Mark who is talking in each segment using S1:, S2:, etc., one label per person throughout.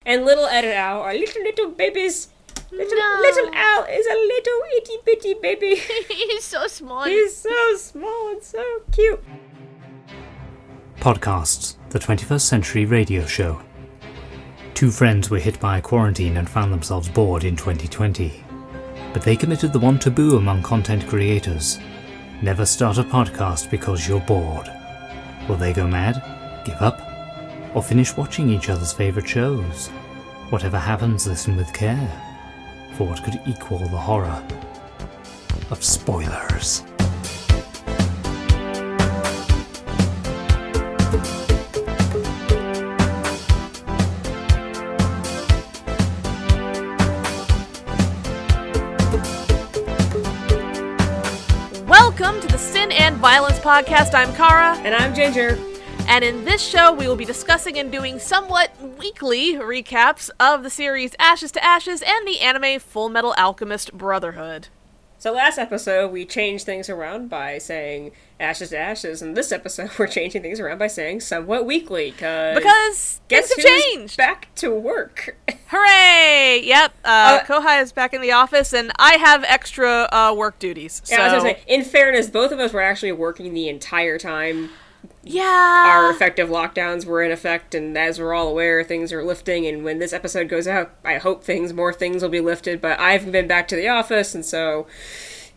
S1: And little Ed and Al are little babies. Little Al is a little itty bitty baby.
S2: He's so small.
S1: He's so small and so cute.
S3: Podcasts, the 21st Century Radio Show. Two friends were hit by quarantine and found themselves bored in 2020. But they committed the one taboo among content creators. Never start a podcast because you're bored. Will they go mad? Give up? Or finish watching each other's favourite shows? Whatever happens, listen with care. For what could equal the horror of spoilers?
S2: Welcome to the Sin and Violence Podcast. I'm Kara.
S1: And I'm Ginger.
S2: And in this show, we will be discussing and doing somewhat weekly recaps of the series Ashes to Ashes and the anime Fullmetal Alchemist Brotherhood.
S1: So last episode, we changed things around by saying Ashes to Ashes, and this episode, we're changing things around by saying somewhat weekly,
S2: because things have changed.
S1: Back to work.
S2: Hooray! Yep, Kohai is back in the office, and I have extra work duties. So.
S1: Yeah, I was going to say, in fairness, both of us were actually working the entire time.
S2: Yeah.
S1: Our effective lockdowns were in effect, and as we're all aware, things are lifting, and when this episode goes out, I hope more things will be lifted, but I've been back to the office, and so,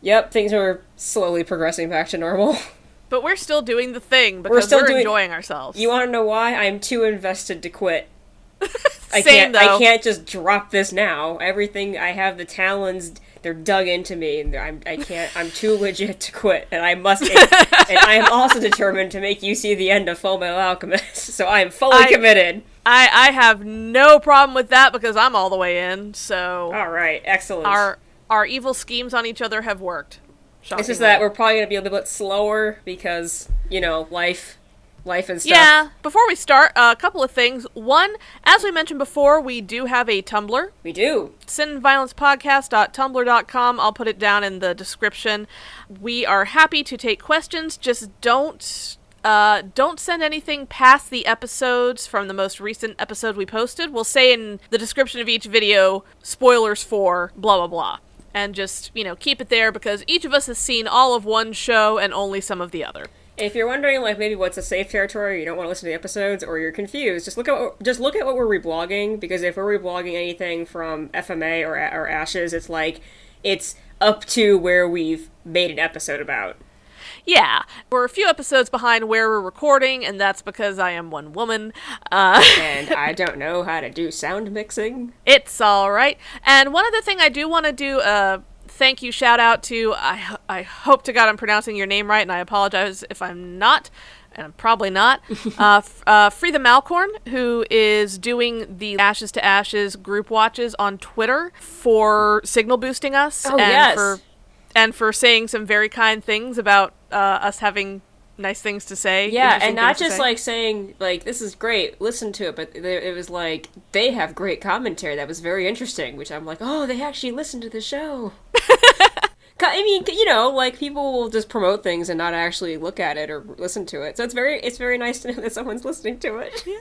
S1: yep, things are slowly progressing back to normal. But
S2: we're still doing the thing, because we're enjoying ourselves.
S1: You want to know why? I'm too invested to quit. I can't just drop this now. Everything, I have the talons, they're dug into me, and I'm too legit to quit, and I must, and I am also determined to make you see the end of Fullmetal Alchemist, so I am fully committed.
S2: I have no problem with that, because I'm all the way in, so...
S1: Alright, excellent.
S2: Our evil schemes on each other have worked.
S1: It's just that we're probably going to be a little bit slower, because, life and stuff.
S2: Yeah, before we start, a couple of things. One, as we mentioned before, we do have a Tumblr.
S1: We do.
S2: sinandviolencepodcast.tumblr.com. I'll put it down in the description. We are happy to take questions. Just don't send anything past the episodes from the most recent episode we posted. We'll say in the description of each video, spoilers for blah, blah, blah. And just, keep it there, because each of us has seen all of one show and only some of the other.
S1: If you're wondering, maybe what's a safe territory, you don't want to listen to the episodes, or you're confused, just look at what we're reblogging, because if we're reblogging anything from FMA or Ashes, it's up to where we've made an episode about.
S2: Yeah, we're a few episodes behind where we're recording, and that's because I am one woman.
S1: And I don't know how to do sound mixing.
S2: It's alright. And one other thing I do want to do thank you shout out to, I hope to God I'm pronouncing your name right, and I apologize if I'm not, and I'm probably not, Frida Malcorn, who is doing the Ashes to Ashes group watches on Twitter for signal boosting us.
S1: Oh, yes.
S2: And for saying some very kind things about us having nice things to say.
S1: Yeah, and not just saying this is great, listen to it, but it was they have great commentary that was very interesting, which I'm oh, they actually listen to the show. I mean, people will just promote things and not actually look at it or listen to it. So it's very nice to know that someone's listening to it.
S2: Yeah.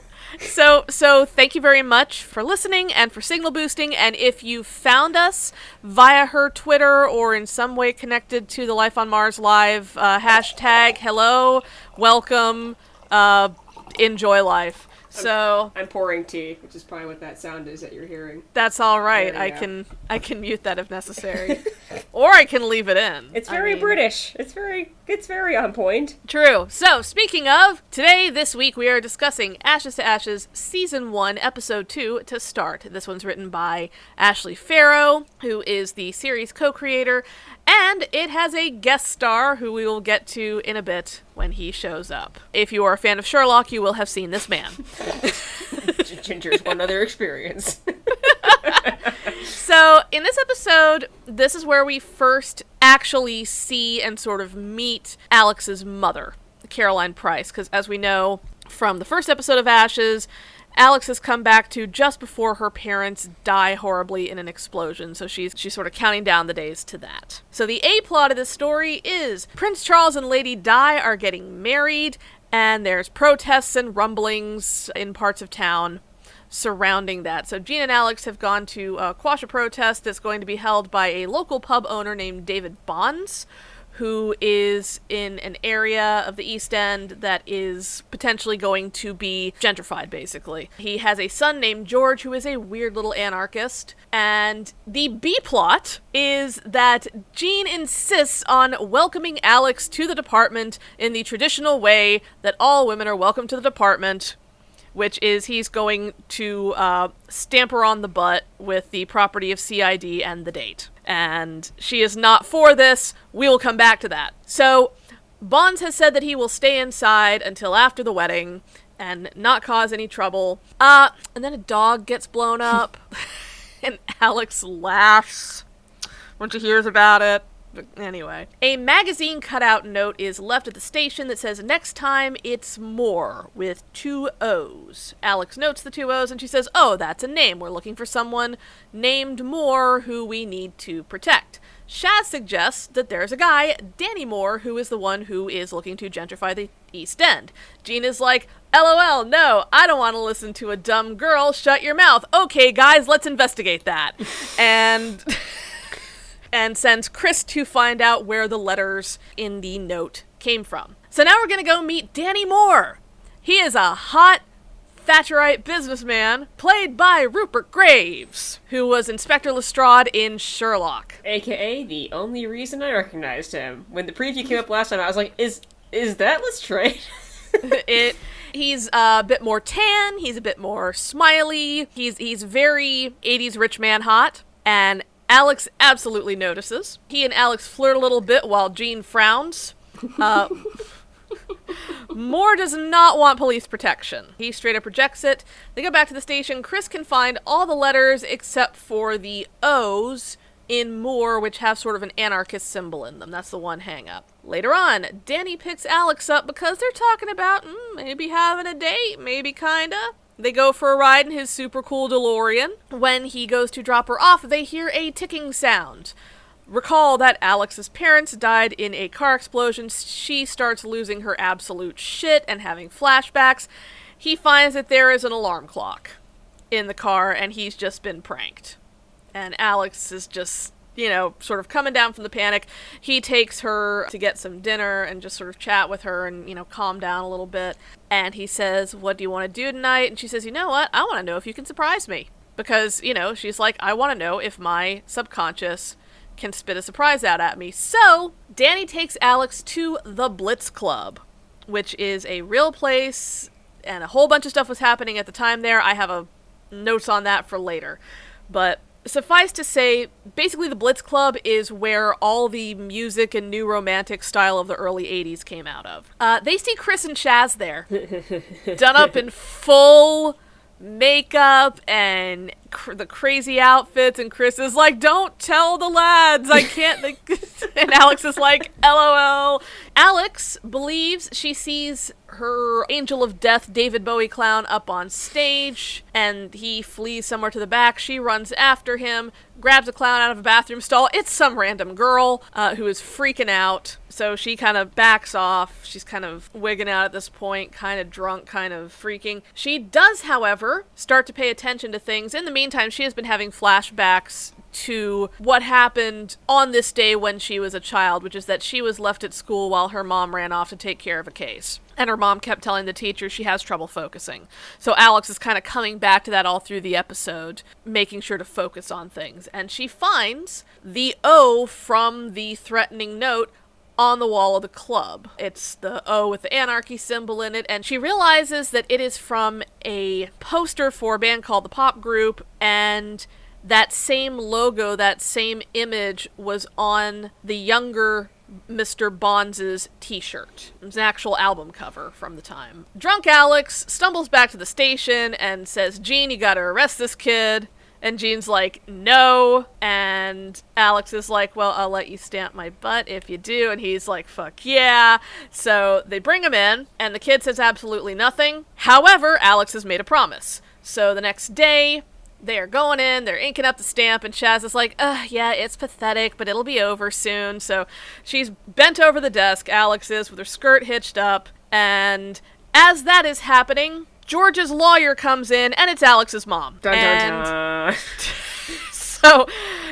S2: So thank you very much for listening and for signal boosting. And if you found us via her Twitter or in some way connected to the Life on Mars Live, hashtag hello, welcome, enjoy life. So
S1: I'm pouring tea, which is probably what that sound is that you're hearing.
S2: That's all right. I can mute that if necessary, or I can leave it in.
S1: It's very British. It's very on point.
S2: True. So speaking of, this week we are discussing Ashes to Ashes Season 1, Episode 2 to start. This one's written by Ashley Farrow, who is the series co-creator, and it has a guest star who we will get to in a bit when he shows up. If you are a fan of Sherlock, you will have seen this man.
S1: Ginger's one other experience.
S2: So, in this episode, this is where we first actually see and sort of meet Alex's mother, Caroline Price, because as we know from the first episode of Ashes, Alex has come back to just before her parents die horribly in an explosion, so she's sort of counting down the days to that. So the A-plot of this story is Prince Charles and Lady Di are getting married, and there's protests and rumblings in parts of town. surrounding that. So Jean and Alex have gone to quash a protest that's going to be held by a local pub owner named David Bonds, who is in an area of the East End that is potentially going to be gentrified, basically. He has a son named George, who is a weird little anarchist, and the B-plot is that Jean insists on welcoming Alex to the department in the traditional way that all women are welcome to the department, which is he's going to stamp her on the butt with the property of CID and the date. And she is not for this. We will come back to that. So, Bonds has said that he will stay inside until after the wedding and not cause any trouble. And then a dog gets blown up, and Alex laughs when she hears about it. But anyway. A magazine cutout note is left at the station that says, "Next time, it's Moore," with 2 O's. Alex notes the 2 O's and she says, "Oh, that's a name. We're looking for someone named Moore who we need to protect." Shaz suggests that there's a guy, Danny Moore, who is the one who is looking to gentrify the East End. Jean is like, "LOL, no, I don't want to listen to a dumb girl. Shut your mouth. Okay, guys, let's investigate that." And sends Chris to find out where the letters in the note came from. So now we're going to go meet Danny Moore. He is a hot Thatcherite businessman played by Rupert Graves, who was Inspector Lestrade in Sherlock.
S1: AKA the only reason I recognized him. When the preview came up last time, I was like, is that Lestrade?
S2: He's a bit more tan, he's a bit more smiley, he's very 80s rich man hot, and Alex absolutely notices. He and Alex flirt a little bit while Jean frowns. Moore does not want police protection. He straight up rejects it. They go back to the station. Chris can find all the letters except for the O's in Moore, which have sort of an anarchist symbol in them. That's the one hang-up. Later on, Danny picks Alex up because they're talking about maybe having a date, maybe kinda. They go for a ride in his super cool Delorean. When he goes to drop her off, they hear a ticking sound. Recall that Alex's parents died in a car explosion. She starts losing her absolute shit and having flashbacks. He finds that there is an alarm clock in the car and he's just been pranked. And Alex is just, sort of coming down from the panic. He takes her to get some dinner and just sort of chat with her and, calm down a little bit. And he says, "What do you want to do tonight?" And she says, "You know what? I want to know if you can surprise me." Because, she's like, I want to know if my subconscious can spit a surprise out at me. So, Danny takes Alex to the Blitz Club, which is a real place, and a whole bunch of stuff was happening at the time there. I have notes on that for later. But suffice to say, basically the Blitz Club is where all the music and new romantic style of the early 80s came out of. They see Chris and Shaz there, done up in full makeup and the crazy outfits, and Chris is like, "Don't tell the lads, I can't." And Alex is like, "LOL." Alex believes she sees her Angel of Death David Bowie clown up on stage, and he flees somewhere to the back. She runs after him, grabs a clown out of a bathroom stall. It's some random girl who is freaking out, so she kind of backs off. She's kind of wigging out at this point, kind of drunk, kind of freaking. She does, however, start to pay attention to things. In the meantime, she has been having flashbacks to what happened on this day when she was a child, which is that she was left at school while her mom ran off to take care of a case. And her mom kept telling the teacher she has trouble focusing. So Alex is kind of coming back to that all through the episode, making sure to focus on things. And she finds the O from the threatening note on the wall of the club. It's the O with the anarchy symbol in it, and she realizes that it is from a poster for a band called the Pop Group, and that same logo, that same image was on the younger Mr. Bonds' t-shirt. It's an actual album cover from the time. Drunk Alex stumbles back to the station and says, "Jean, you gotta arrest this kid." And Jean's like, "No." And Alex is like, "Well, I'll let you stamp my butt if you do." And he's like, "Fuck yeah." So they bring him in, and the kid says absolutely nothing. However, Alex has made a promise. So the next day, they are going in, they're inking up the stamp, and Shaz is like, "Yeah, it's pathetic, but it'll be over soon." So she's bent over the desk, Alex is, with her skirt hitched up, and as that is happening, George's lawyer comes in, and it's Alex's mom.
S1: Dun, dun, dun.
S2: So,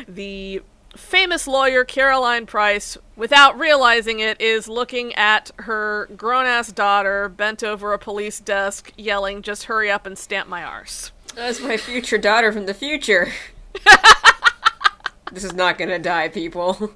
S2: the famous lawyer, Caroline Price, without realizing it, is looking at her grown-ass daughter bent over a police desk, yelling, "Just hurry up and stamp my arse."
S1: That's my future daughter from the future. This is not gonna die, people.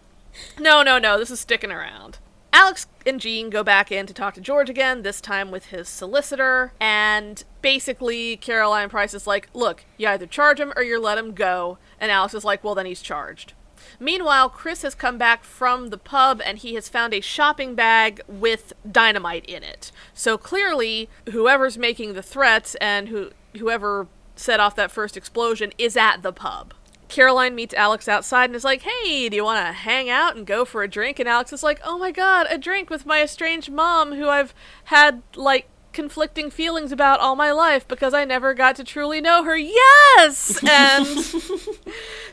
S2: No, this is sticking around. Alex and Jean go back in to talk to George again, this time with his solicitor, and basically Caroline Price is like, look, you either charge him or you let him go, and Alex is like, well, then he's charged. Meanwhile, Chris has come back from the pub, and he has found a shopping bag with dynamite in it. So clearly, whoever's making the threats and whoever set off that first explosion is at the pub. Caroline meets Alex outside and is like, hey, do you want to hang out and go for a drink? And Alex is like, oh my god, a drink with my estranged mom who I've had, like, conflicting feelings about all my life because I never got to truly know her. Yes! And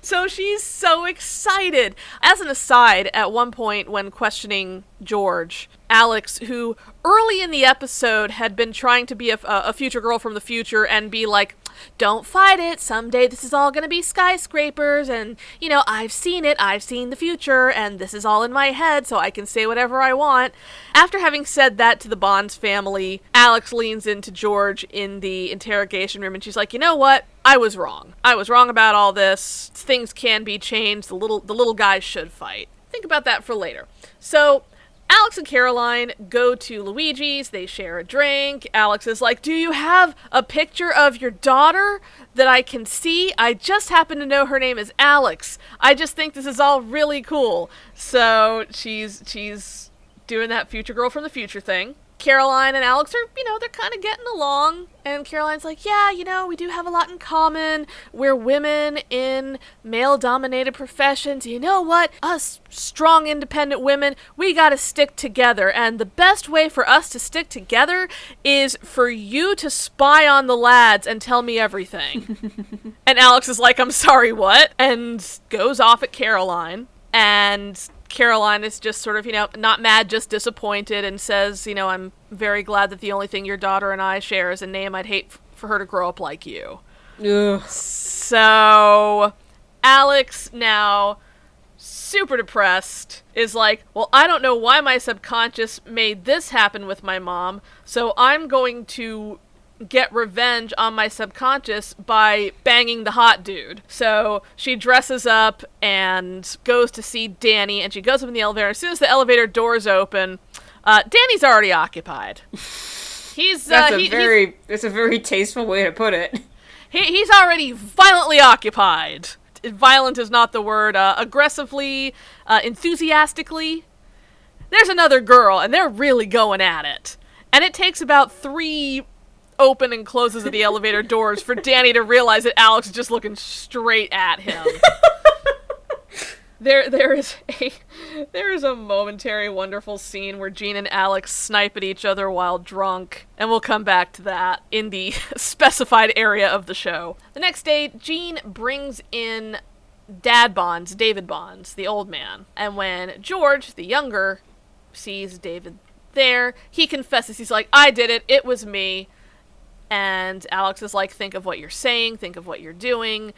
S2: so she's so excited. As an aside, at one point when questioning George, Alex, who early in the episode had been trying to be a future girl from the future and be like, don't fight it, someday this is all gonna be skyscrapers, and, you know, I've seen it, I've seen the future, and this is all in my head, so I can say whatever I want. After having said that to the Bonds family, Alex leans into George in the interrogation room, and she's like, you know what? I was wrong. I was wrong about all this. Things can be changed. The little guys should fight. Think about that for later. So Alex and Caroline go to Luigi's, they share a drink. Alex is like, do you have a picture of your daughter that I can see? I just happen to know her name is Alex. I just think this is all really cool. So she's doing that future girl from the future thing. Caroline and Alex are, they're kind of getting along. And Caroline's like, yeah, we do have a lot in common. We're women in male-dominated professions. You know what? Us strong, independent women, we gotta stick together. And the best way for us to stick together is for you to spy on the lads and tell me everything. And Alex is like, I'm sorry, what? And goes off at Caroline. And Caroline is just sort of, not mad, just disappointed, and says, I'm very glad that the only thing your daughter and I share is a name. I'd hate for her to grow up like you.
S1: Ugh.
S2: So Alex, now super depressed, is like, well, I don't know why my subconscious made this happen with my mom, so I'm going to get revenge on my subconscious by banging the hot dude. So she dresses up and goes to see Danny, and she goes up in the elevator. As soon as the elevator doors open, Danny's already occupied. That's a very tasteful way to put it. He's already violently occupied. Violent is not the word. Aggressively, enthusiastically. There's another girl, and they're really going at it. And it takes about 3 open and closes of the elevator doors for Danny to realize that Alex is just looking straight at him. There is a momentary wonderful scene where Jean and Alex snipe at each other while drunk, and we'll come back to that in the specified area of the show. The next day, Jean brings in David Bonds, the old man, and when George, the younger, sees David there, he confesses. He's like, I did it, it was me. And Alex is like, think of what you're saying, think of what you're doing.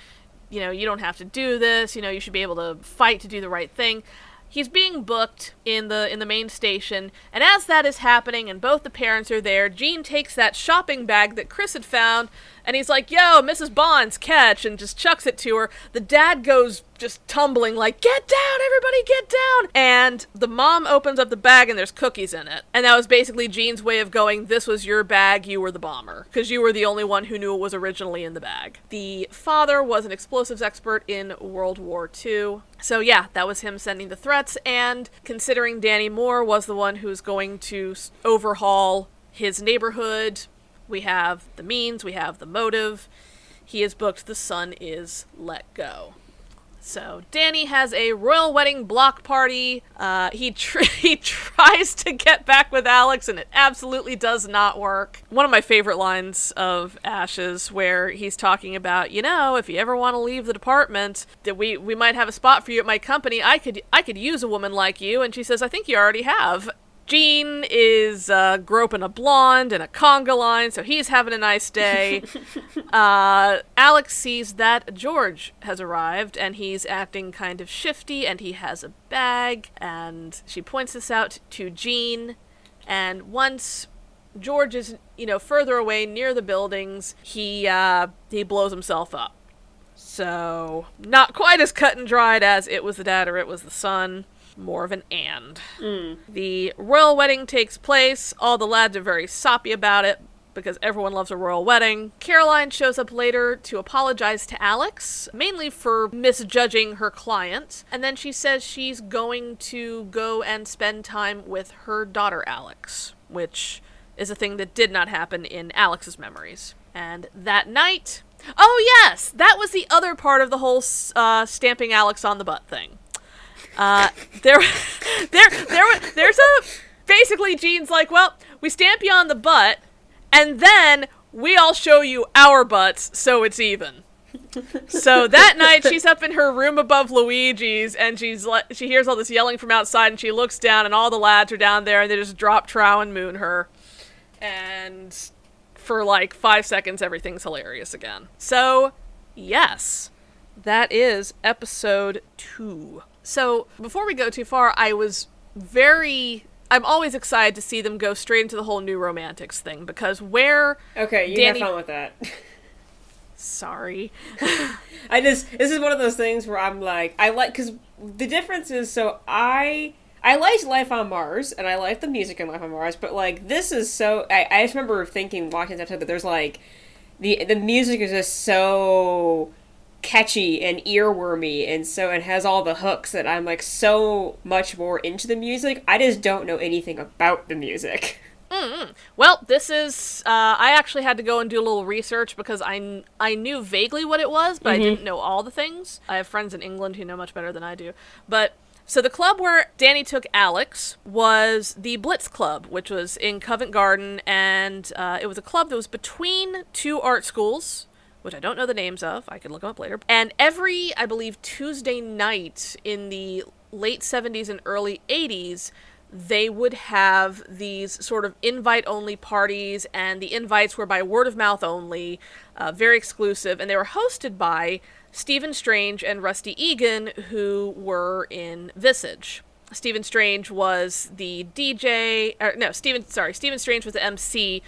S2: You don't have to do this. You should be able to fight to do the right thing. He's being booked in the main station, and as that is happening and both the parents are there, Jean takes that shopping bag that Chris had found, and he's like, yo, Mrs. Bonds, catch, and just chucks it to her. The dad goes just tumbling like, get down, everybody get down! And the mom opens up the bag and there's cookies in it. And that was basically Jean's way of going, this was your bag, you were the bomber. Because you were the only one who knew it was originally in the bag. The father was an explosives expert in World War II. So yeah, that was him sending the threats, and considering Danny Moore was the one who's going to overhaul his neighborhood, we have the means, we have the motive. He is booked, the son is let go. So Danny has a royal wedding block party. He tries to get back with Alex, and it absolutely does not work. One of my favorite lines of Ashes, where he's talking about, if you ever want to leave the department, that we might have a spot for you at my company. I could use a woman like you. And she says, I think you already have. Gene is groping a blonde in a conga line, so he's having a nice day. Alex sees that George has arrived, and he's acting kind of shifty, and he has a bag, and she points this out to Gene, and once George is, further away near the buildings, he blows himself up. So, not quite as cut and dried as it was the dad or it was the son. More of an and. The royal wedding takes place. All the lads are very soppy about it because everyone loves a royal wedding. Caroline shows up later to apologize to Alex, mainly for misjudging her client. And then she says she's going to go and spend time with her daughter Alex, which is a thing that did not happen in Alex's memories. And that night... Oh yes! That was the other part of the whole stamping Alex on the butt thing. There's basically Gene's like, well, we stamp you on the butt, and then we all show you our butts, so it's even. So that night, she's up in her room above Luigi's, and she hears all this yelling from outside, and she looks down, and all the lads are down there, and they just drop trow and moon her. And for like 5 seconds, everything's hilarious again. So, yes, that is episode 2. So, before we go too far, I'm always excited to see them go straight into the whole new romantics thing, because where
S1: Okay, you
S2: Danny...
S1: have fun with that.
S2: Sorry.
S1: This is one of those things where I'm like, because the difference is, so I liked Life on Mars, and I liked the music in Life on Mars, but, like, this is so, I just remember watching this episode, that there's, like, the music is just so catchy and earwormy, and so it has all the hooks that I'm like so much more into the music. I just don't know anything about the music.
S2: Well, this is I actually had to go and do a little research because I knew vaguely what it was, but I didn't know all the things. I have friends in England who know much better than I do. But so the club where Danny took Alex was the Blitz Club, which was in Covent Garden, and it was a club that was between two art schools, which I don't know the names of. I can look them up later. And every, I believe, Tuesday night in the late 70s and early 80s, they would have these sort of invite-only parties, and the invites were by word of mouth only, very exclusive, and they were hosted by Stephen Strange and Rusty Egan, who were in Visage. Stephen Strange was the DJ, Stephen Strange was the MC,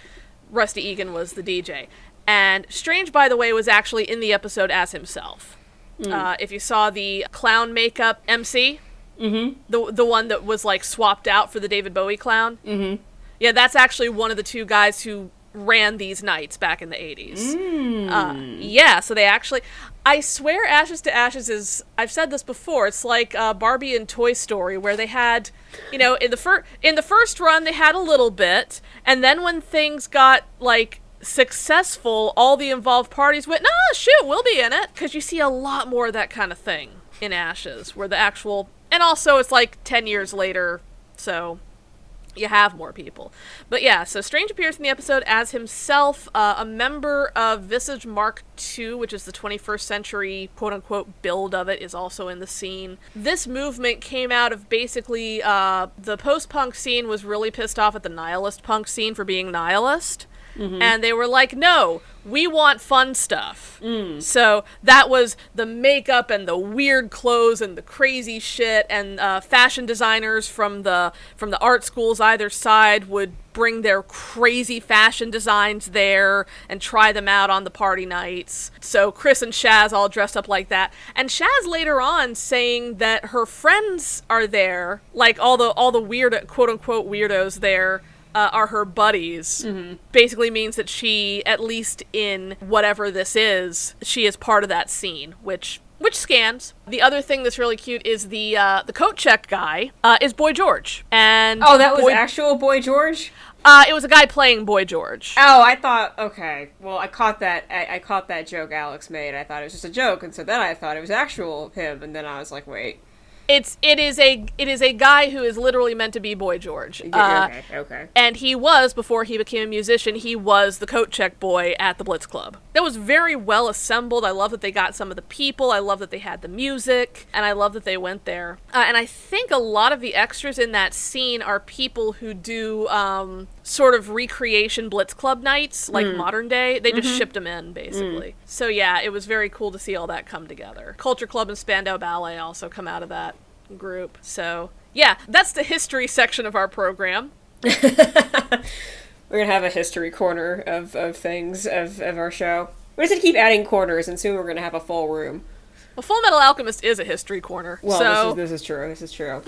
S2: Rusty Egan was the DJ. And Strange, by the way, was actually in the episode as himself. If you saw the clown makeup MC, the one that was like swapped out for the David Bowie clown, yeah, that's actually one of the two guys who ran these nights back in the 80s. Yeah, so they actually, I swear Ashes to Ashes is, I've said this before, it's like Barbie and Toy Story, where they had, in the first run they had a little bit, and then when things got like successful, all the involved parties went, no, shoot, we'll be in it. Because you see a lot more of that kind of thing in Ashes, where the actual, and also it's like 10 years later, so you have more people. But yeah, so Strange appears in the episode as himself, a member of Visage Mark II, which is the 21st century quote-unquote build of it, is also in the scene. This movement came out of basically, the post-punk scene was really pissed off at the nihilist punk scene for being nihilist. And they were like, no, we want fun stuff. So that was the makeup and the weird clothes and the crazy shit, and fashion designers from the art schools either side would bring their crazy fashion designs there and try them out on the party nights. So Chris and Shaz all dressed up like that. And Shaz later on saying that her friends are there, like all the weird, quote-unquote weirdos there, are her buddies, basically means that she, at least in whatever this is, she is part of that scene, which scans. The other thing that's really cute is the coat check guy is Boy George. And
S1: that was actual Boy George?
S2: It was a guy playing Boy George.
S1: Oh, I thought, okay. Well, I caught that joke Alex made. I thought it was just a joke, and so then I thought it was actual him, and then I was like, wait.
S2: it is a guy who is literally meant to be Boy George.
S1: Okay.
S2: And he was, before he became a musician, he was the coat check boy at the Blitz Club. That was very well assembled. I love that they got some of the people. I love that they had the music. And I love that they went there. And I think a lot of the extras in that scene are people who do sort of recreation Blitz Club nights, like modern day. They just shipped them in, basically. So yeah, it was very cool to see all that come together. Culture Club and Spandau Ballet also come out of that group. So yeah, that's the history section of our program.
S1: We're gonna have a history corner of things of our show. We're just gonna keep adding corners, and soon we're gonna have a full room.
S2: Well, Fullmetal Alchemist is a history corner.
S1: Well,
S2: so
S1: this is true. This is true.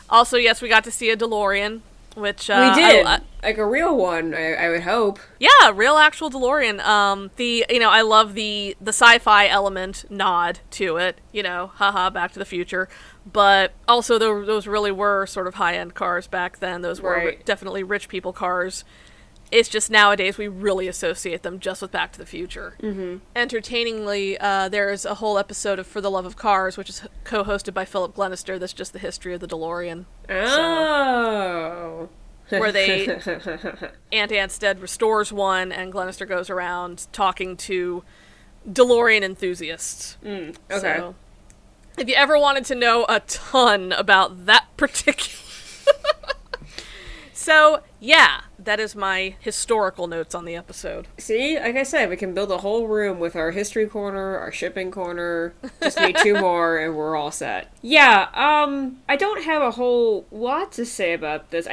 S2: Also, yes, we got to see a DeLorean, which
S1: we did, like a real one. I would hope.
S2: Yeah, real actual DeLorean. I love the sci-fi element nod to it. Haha, Back to the Future. But also, those really were sort of high-end cars back then. Those were definitely rich people cars. It's just nowadays we really associate them just with Back to the Future. Mm-hmm. Entertainingly, there's a whole episode of For the Love of Cars, which is co-hosted by Philip Glenister. That's just the history of the DeLorean.
S1: Oh.
S2: So, where Aunt Anstead restores one, and Glenister goes around talking to DeLorean enthusiasts.
S1: Okay.
S2: So, if you ever wanted to know a ton about that particular... So, yeah, that is my historical notes on the episode.
S1: See, like I said, we can build a whole room with our history corner, our shipping corner, just need 2 more, and we're all set. Yeah, I don't have a whole lot to say about this.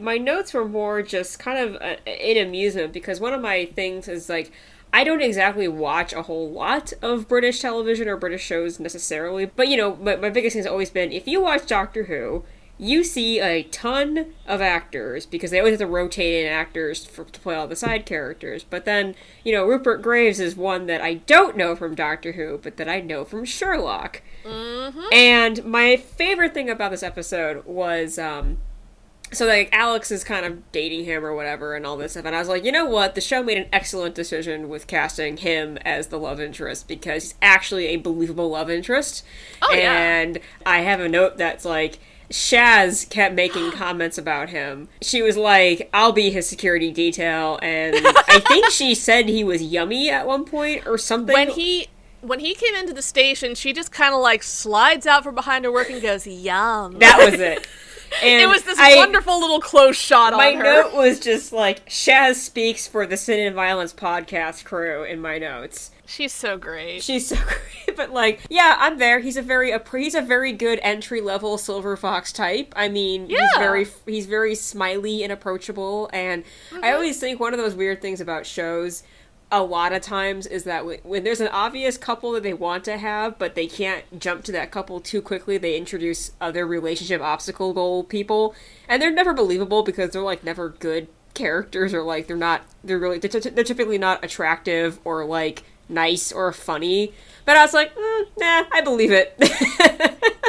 S1: My notes were more just kind of in amusement, because one of my things is, like, I don't exactly watch a whole lot of British television or British shows necessarily, but, my biggest thing has always been, if you watch Doctor Who, you see a ton of actors, because they always have to rotate in actors to play all the side characters. But then, Rupert Graves is one that I don't know from Doctor Who, but that I know from Sherlock. Mm-hmm. And my favorite thing about this episode was, Alex is kind of dating him or whatever and all this stuff. And I was like, you know what? The show made an excellent decision with casting him as the love interest, because he's actually a believable love interest. Oh, and I have a note that's like, Shaz kept making comments about him. She was like, I'll be his security detail, and I think she said he was yummy at one point or something.
S2: When he came into the station, she just kind of slides out from behind her work and goes, yum.
S1: That was it. And
S2: it was this wonderful little close shot on her.
S1: My note was just Shaz speaks for the Sin and Violence podcast crew in my notes.
S2: She's so great.
S1: But I'm there. He's a very good entry-level Silver Fox type. I mean, he's very smiley and approachable, and I always think one of those weird things about shows a lot of times is that when there's an obvious couple that they want to have, but they can't jump to that couple too quickly, they introduce other relationship obstacle goal people, and they're never believable because they're never good characters, or they're typically not attractive or nice or funny. But I was like, nah, I believe it.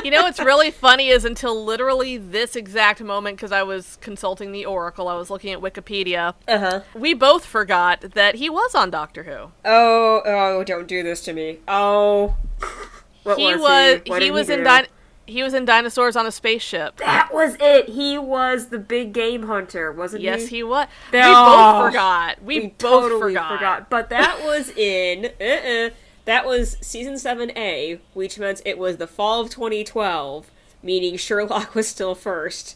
S2: What's really funny is until literally this exact moment, because I was consulting the Oracle, I was looking at Wikipedia, we both forgot that he was on Doctor Who.
S1: Oh, don't do this to me. Oh.
S2: He was in Dinosaurs on a Spaceship.
S1: That was it. He was the big game hunter, wasn't he?
S2: Yes, he was. We both forgot. We both
S1: totally
S2: forgot.
S1: But that was in... That was Season 7A, which meant it was the fall of 2012, meaning Sherlock was still first.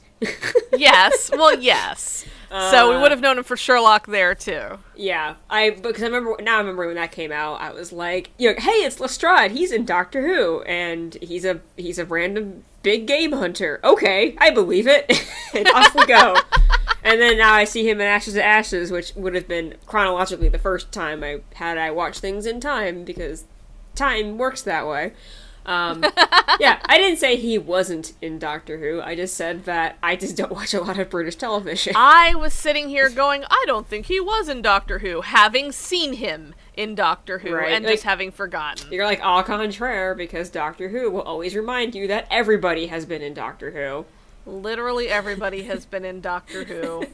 S2: Yes. Well, yes. So we would have known him for Sherlock there, too.
S1: Yeah. Because I remember when that came out, I was like, hey, it's Lestrade. He's in Doctor Who, and he's a random big game hunter. Okay, I believe it. And off we go. And then now I see him in Ashes to Ashes, which would have been chronologically the first time I watched things in time, because time works that way. Yeah, I didn't say he wasn't in Doctor Who. I just said that I just don't watch a lot of British television.
S2: I was sitting here going, I don't think he was in Doctor Who, having seen him in Doctor Who, and just having forgotten.
S1: You're au contraire, because Doctor Who will always remind you that everybody has been in Doctor Who.
S2: Literally everybody has been in Doctor Who.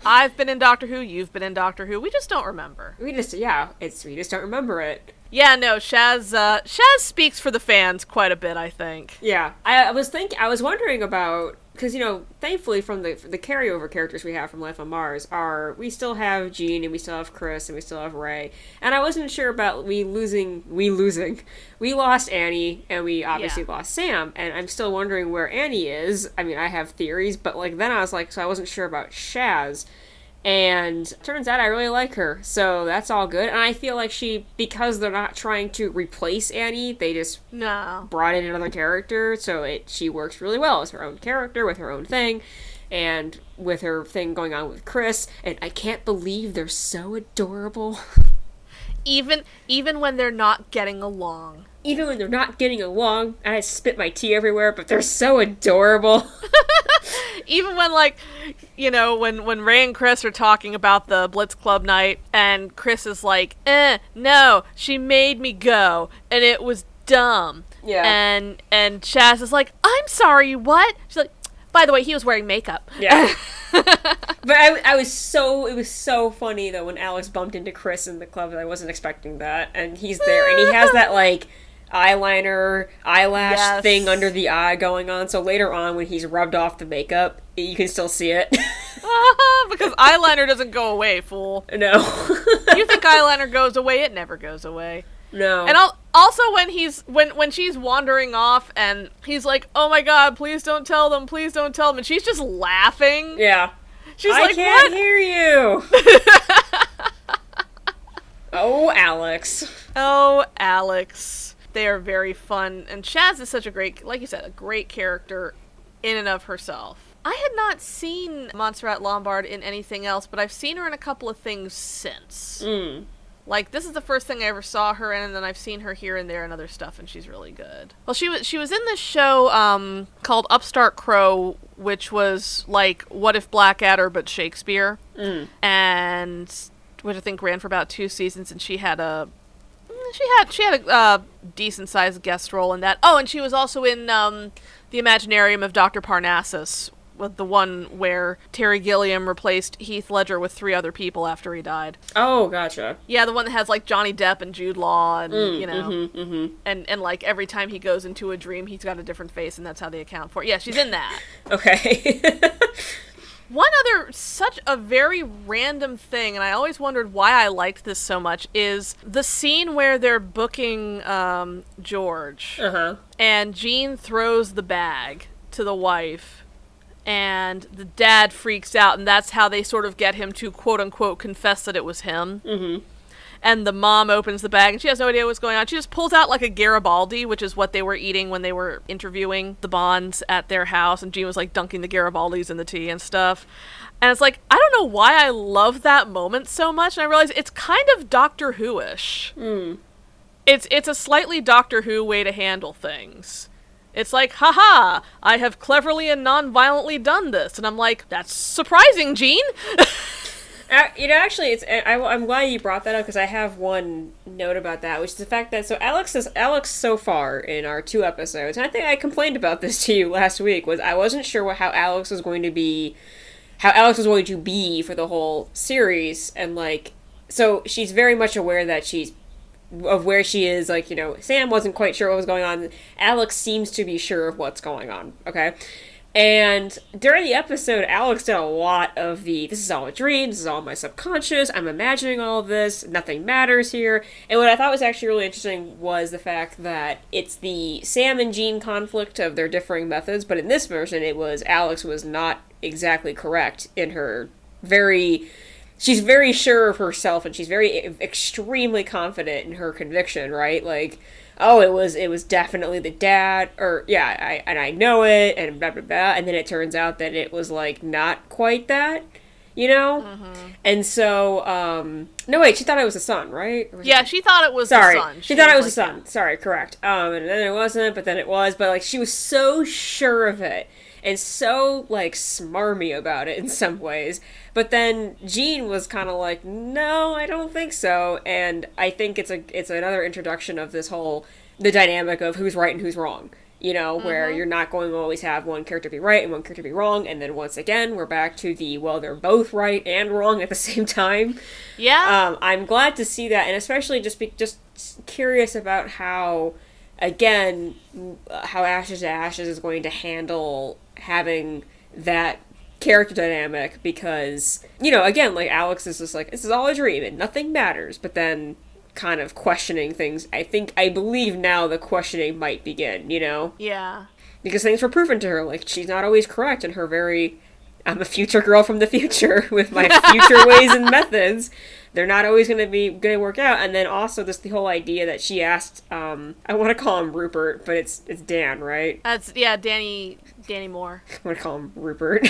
S2: I've been in Doctor Who, you've been in Doctor Who, we just don't remember.
S1: We just don't remember it.
S2: Yeah, no, Shaz speaks for the fans quite a bit, I think.
S1: Yeah, I was wondering about, because, thankfully from the carryover characters we have from Life on Mars we still have Jean, and we still have Chris, and we still have Ray, and I wasn't sure about we lost Annie, and we obviously lost Sam, and I'm still wondering where Annie is. I mean, I have theories, but, then I was like, so I wasn't sure about Shaz. And turns out I really like her, so that's all good. And I feel like because they're not trying to replace Annie, they just brought in another character, so she works really well as her own character, with her own thing, and with her thing going on with Chris, and I can't believe they're so adorable.
S2: Even when they're not getting along.
S1: Even when they're not getting along, I spit my tea everywhere, but they're so adorable.
S2: Even when, when Ray and Chris are talking about the Blitz Club night, and Chris is like, no, she made me go, and it was dumb.
S1: Yeah.
S2: And Shaz is like, I'm sorry, what? She's like, by the way, he was wearing makeup.
S1: Yeah. But it was so funny, though, when Alex bumped into Chris in the club, I wasn't expecting that, and he's there, and he has that, eyelash thing under the eye going on, so later on when he's rubbed off the makeup, you can still see it.
S2: Because eyeliner doesn't go away, fool.
S1: No.
S2: You think eyeliner goes away, it never goes away.
S1: No.
S2: And also when she's wandering off and he's like, oh my god, please don't tell them, and she's just laughing.
S1: Yeah.
S2: She's
S1: I
S2: like,
S1: can't
S2: what?
S1: hear you. Oh, Alex.
S2: Oh, Alex. They are very fun, and Shaz is such a great, like you said, a great character in and of herself. I had not seen Montserrat Lombard in anything else, but I've seen her in a couple of things since. This is the first thing I ever saw her in, and then I've seen her here and there and other stuff, and she's really good. Well, she was in this show called Upstart Crow, which was like What If Blackadder but Shakespeare, and which I think ran for about 2 seasons, and she had a decent sized guest role in that. Oh, and she was also in the Imaginarium of Dr. Parnassus, with the one where Terry Gilliam replaced Heath Ledger with 3 other people after he died.
S1: Oh, gotcha.
S2: Yeah, the one that has Johnny Depp and Jude Law, and and every time he goes into a dream, he's got a different face, and that's how they account for it. Yeah, she's in that.
S1: Okay.
S2: One other, such a very random thing, and I always wondered why I liked this so much, is the scene where they're booking George, and Jean throws the bag to the wife, and the dad freaks out, and that's how they sort of get him to quote-unquote confess that it was him. And the mom opens the bag, and she has no idea what's going on. She just pulls out a Garibaldi, which is what they were eating when they were interviewing the Bonds at their house, and Jean was dunking the Garibaldis in the tea and stuff. And it's I don't know why I love that moment so much, and I realize it's kind of Doctor Who-ish. It's a slightly Doctor Who way to handle things. It's haha, I have cleverly and non-violently done this. And I'm that's surprising, Jean!
S1: Actually, I'm glad you brought that up, because I have one note about that, which is the fact that, Alex so far in our 2 episodes, and I think I complained about this to you last week, was I wasn't sure how Alex was going to be for the whole series, and so she's very much aware that of where she is, Sam wasn't quite sure what was going on. Alex seems to be sure of what's going on, okay? And during the episode, Alex did a lot of this is all a dream, this is all my subconscious, I'm imagining all of this, nothing matters here. And what I thought was actually really interesting was the fact that it's the Sam and Jean conflict of their differing methods, but in this version, it was Alex was not exactly correct in her she's very sure of herself, and she's extremely confident in her conviction, right? It was definitely the dad, I know it, and blah, blah, blah, and then it turns out that it was, not quite that, And so, no, wait, she thought it was a son, right?
S2: Yeah, she thought it was the son.
S1: She thought it was a son. Sorry, correct. And then it wasn't, but then it was, but, she was so sure of it, and so, smarmy about it in some ways. But then Jean was kind of no, I don't think so. And I think it's another introduction of this the dynamic of who's right and who's wrong. you know, where you're not going to always have one character be right and one character be wrong, and then once again, we're back to they're both right and wrong at the same time.
S2: Yeah.
S1: I'm glad to see that, and especially just curious about how Ashes to Ashes is going to handle having that character dynamic, because, you know, again, like, Alex is just like, this is all a dream and nothing matters, but then kind of questioning things. I believe now the questioning might begin, you know?
S2: Yeah.
S1: Because things were proven to her, like, she's not always correct in her I'm a future girl from the future with my future ways and methods. They're not always going to work out. And then also the whole idea that she asked, I want to call him Rupert, but it's Dan, right?
S2: Danny Moore.
S1: I want to call him Rupert.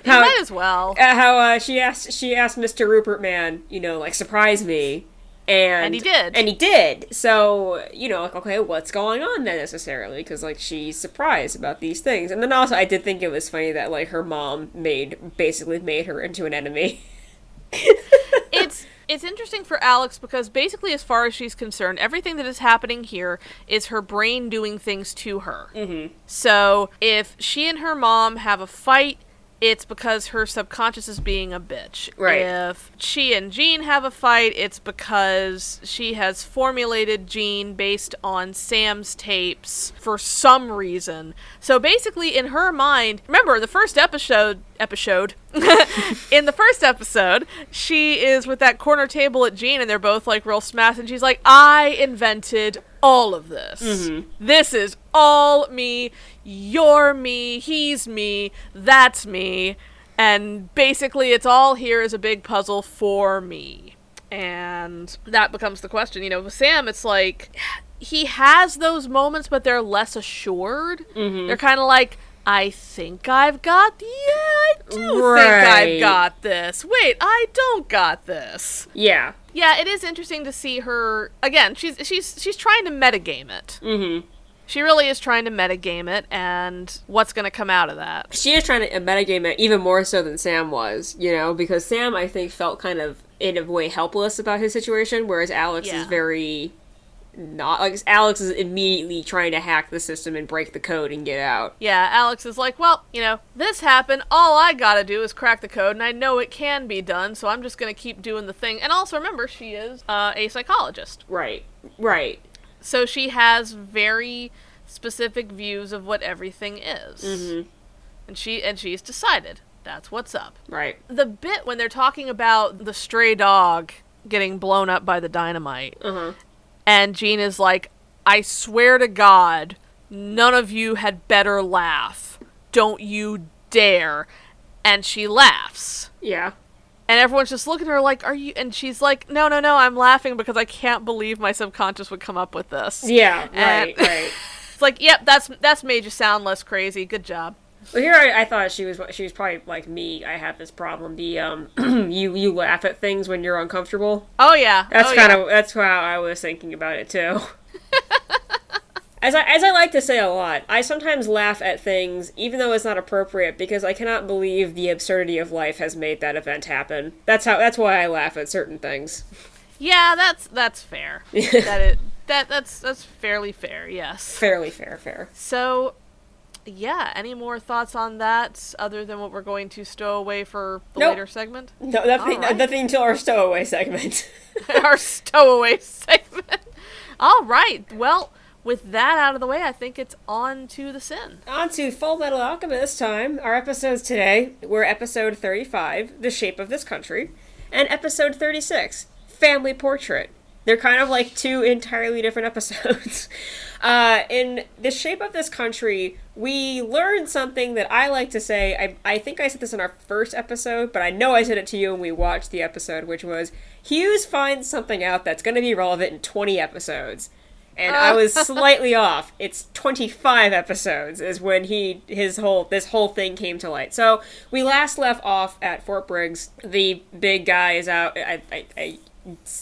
S2: Might as well.
S1: She asked Mr. Rupert Man, you know, like, surprise me. And
S2: he did.
S1: And he did. So, you know, like, okay, what's going on then necessarily? Because, like, she's surprised about these things. And then also, I did think it was funny that, like, her mom basically made her into an enemy.
S2: It's interesting for Alex because basically, as far as she's concerned, everything that is happening here is her brain doing things to her. Mm-hmm. So if she and her mom have a fight, it's because her subconscious is being a bitch.
S1: Right.
S2: If she and Jean have a fight, it's because she has formulated Jean based on Sam's tapes for some reason. So basically, in her mind, remember, the first episode, in the first episode, she is with that corner table at Jean, and they're both, like, real smashed, and she's like, I invented all of this. Mm-hmm. This is all me. You're me. He's me. That's me. And basically, it's all here as a big puzzle for me. And that becomes the question. You know, with Sam, it's like, he has those moments, but they're less assured. Mm-hmm. They're kind of like, I think I've got... Yeah, I do think I've got this. Wait, I don't got this.
S1: Yeah.
S2: Yeah, it is interesting to see her... Again, she's trying to metagame it. Mm-hmm. She really is trying to metagame it, and what's going to come out of that?
S1: She is trying to metagame it even more so than Sam was, you know, because Sam, I think, felt kind of, in a way, helpless about his situation, whereas Alex is very... not, like, Alex is immediately trying to hack the system and break the code and get out.
S2: Yeah, Alex is like, well, you know, this happened, all I gotta do is crack the code, and I know it can be done, so I'm just gonna keep doing the thing. And also, remember, she is a psychologist.
S1: Right.
S2: So she has very specific views of what everything is. Mm-hmm. And she's decided that's what's up.
S1: Right.
S2: The bit when they're talking about the stray dog getting blown up by the dynamite, and Jean is like, I swear to God, none of you had better laugh. Don't you dare. And she laughs.
S1: Yeah.
S2: And everyone's just looking at her like, are you... And she's like, no, I'm laughing because I can't believe my subconscious would come up with this.
S1: Yeah,
S2: right. It's like, yep, that's made you sound less crazy. Good job.
S1: Well, here I thought she was probably like me. I have this problem. The you laugh at things when you're uncomfortable.
S2: Oh yeah,
S1: that's how I was thinking about it too. As I like to say a lot, I sometimes laugh at things even though it's not appropriate because I cannot believe the absurdity of life has made that event happen. That's why I laugh at certain things.
S2: Yeah, that's fair. That's fairly fair. Yes.
S1: Fairly fair.
S2: So. Yeah, any more thoughts on that other than what we're going to stow away for the later segment?
S1: No, nothing until our stowaway segment.
S2: Our stowaway segment. All right. Well, with that out of the way, I think it's on to the sin.
S1: On to Fullmetal Alchemist time. Our episodes today were episode 35, The Shape of This Country, and episode 36, Family Portrait. They're kind of like two entirely different episodes. In The Shape of This Country, we learned something that I like to say. I think I said this in our first episode, but I know I said it to you when we watched the episode, which was, Hughes finds something out that's going to be relevant in 20 episodes. And I was slightly off. It's 25 episodes is when this whole thing came to light. So we last left off at Fort Briggs. The big guy is out.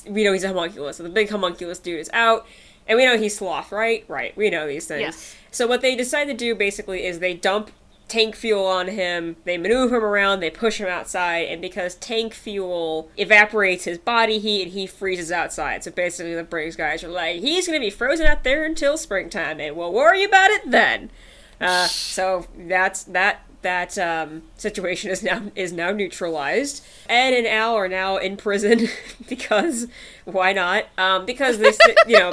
S1: We know he's a homunculus, so the big homunculus dude is out, and we know he's Sloth, right? Right, we know these things.
S2: Yes.
S1: So what they decide to do, basically, is they dump tank fuel on him, they maneuver him around, they push him outside, and because tank fuel evaporates his body heat and he freezes outside. So basically the Briggs guys are like, he's gonna be frozen out there until springtime, and we'll worry about it then. So that situation is now neutralized. Ed and Al are now in prison because why not? Because this,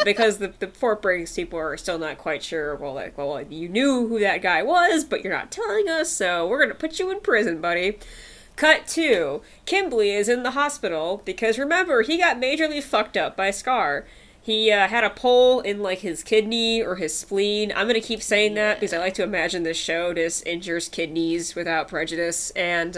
S1: because the Fort Briggs people are still not quite sure. Well, you knew who that guy was, but you're not telling us, so we're gonna put you in prison, buddy. Cut 2. Kimberly is in the hospital because remember, he got majorly fucked up by Scar. He had a pole in, like, his kidney or his spleen. I'm gonna keep saying that because I like to imagine this show just injures kidneys without prejudice. And,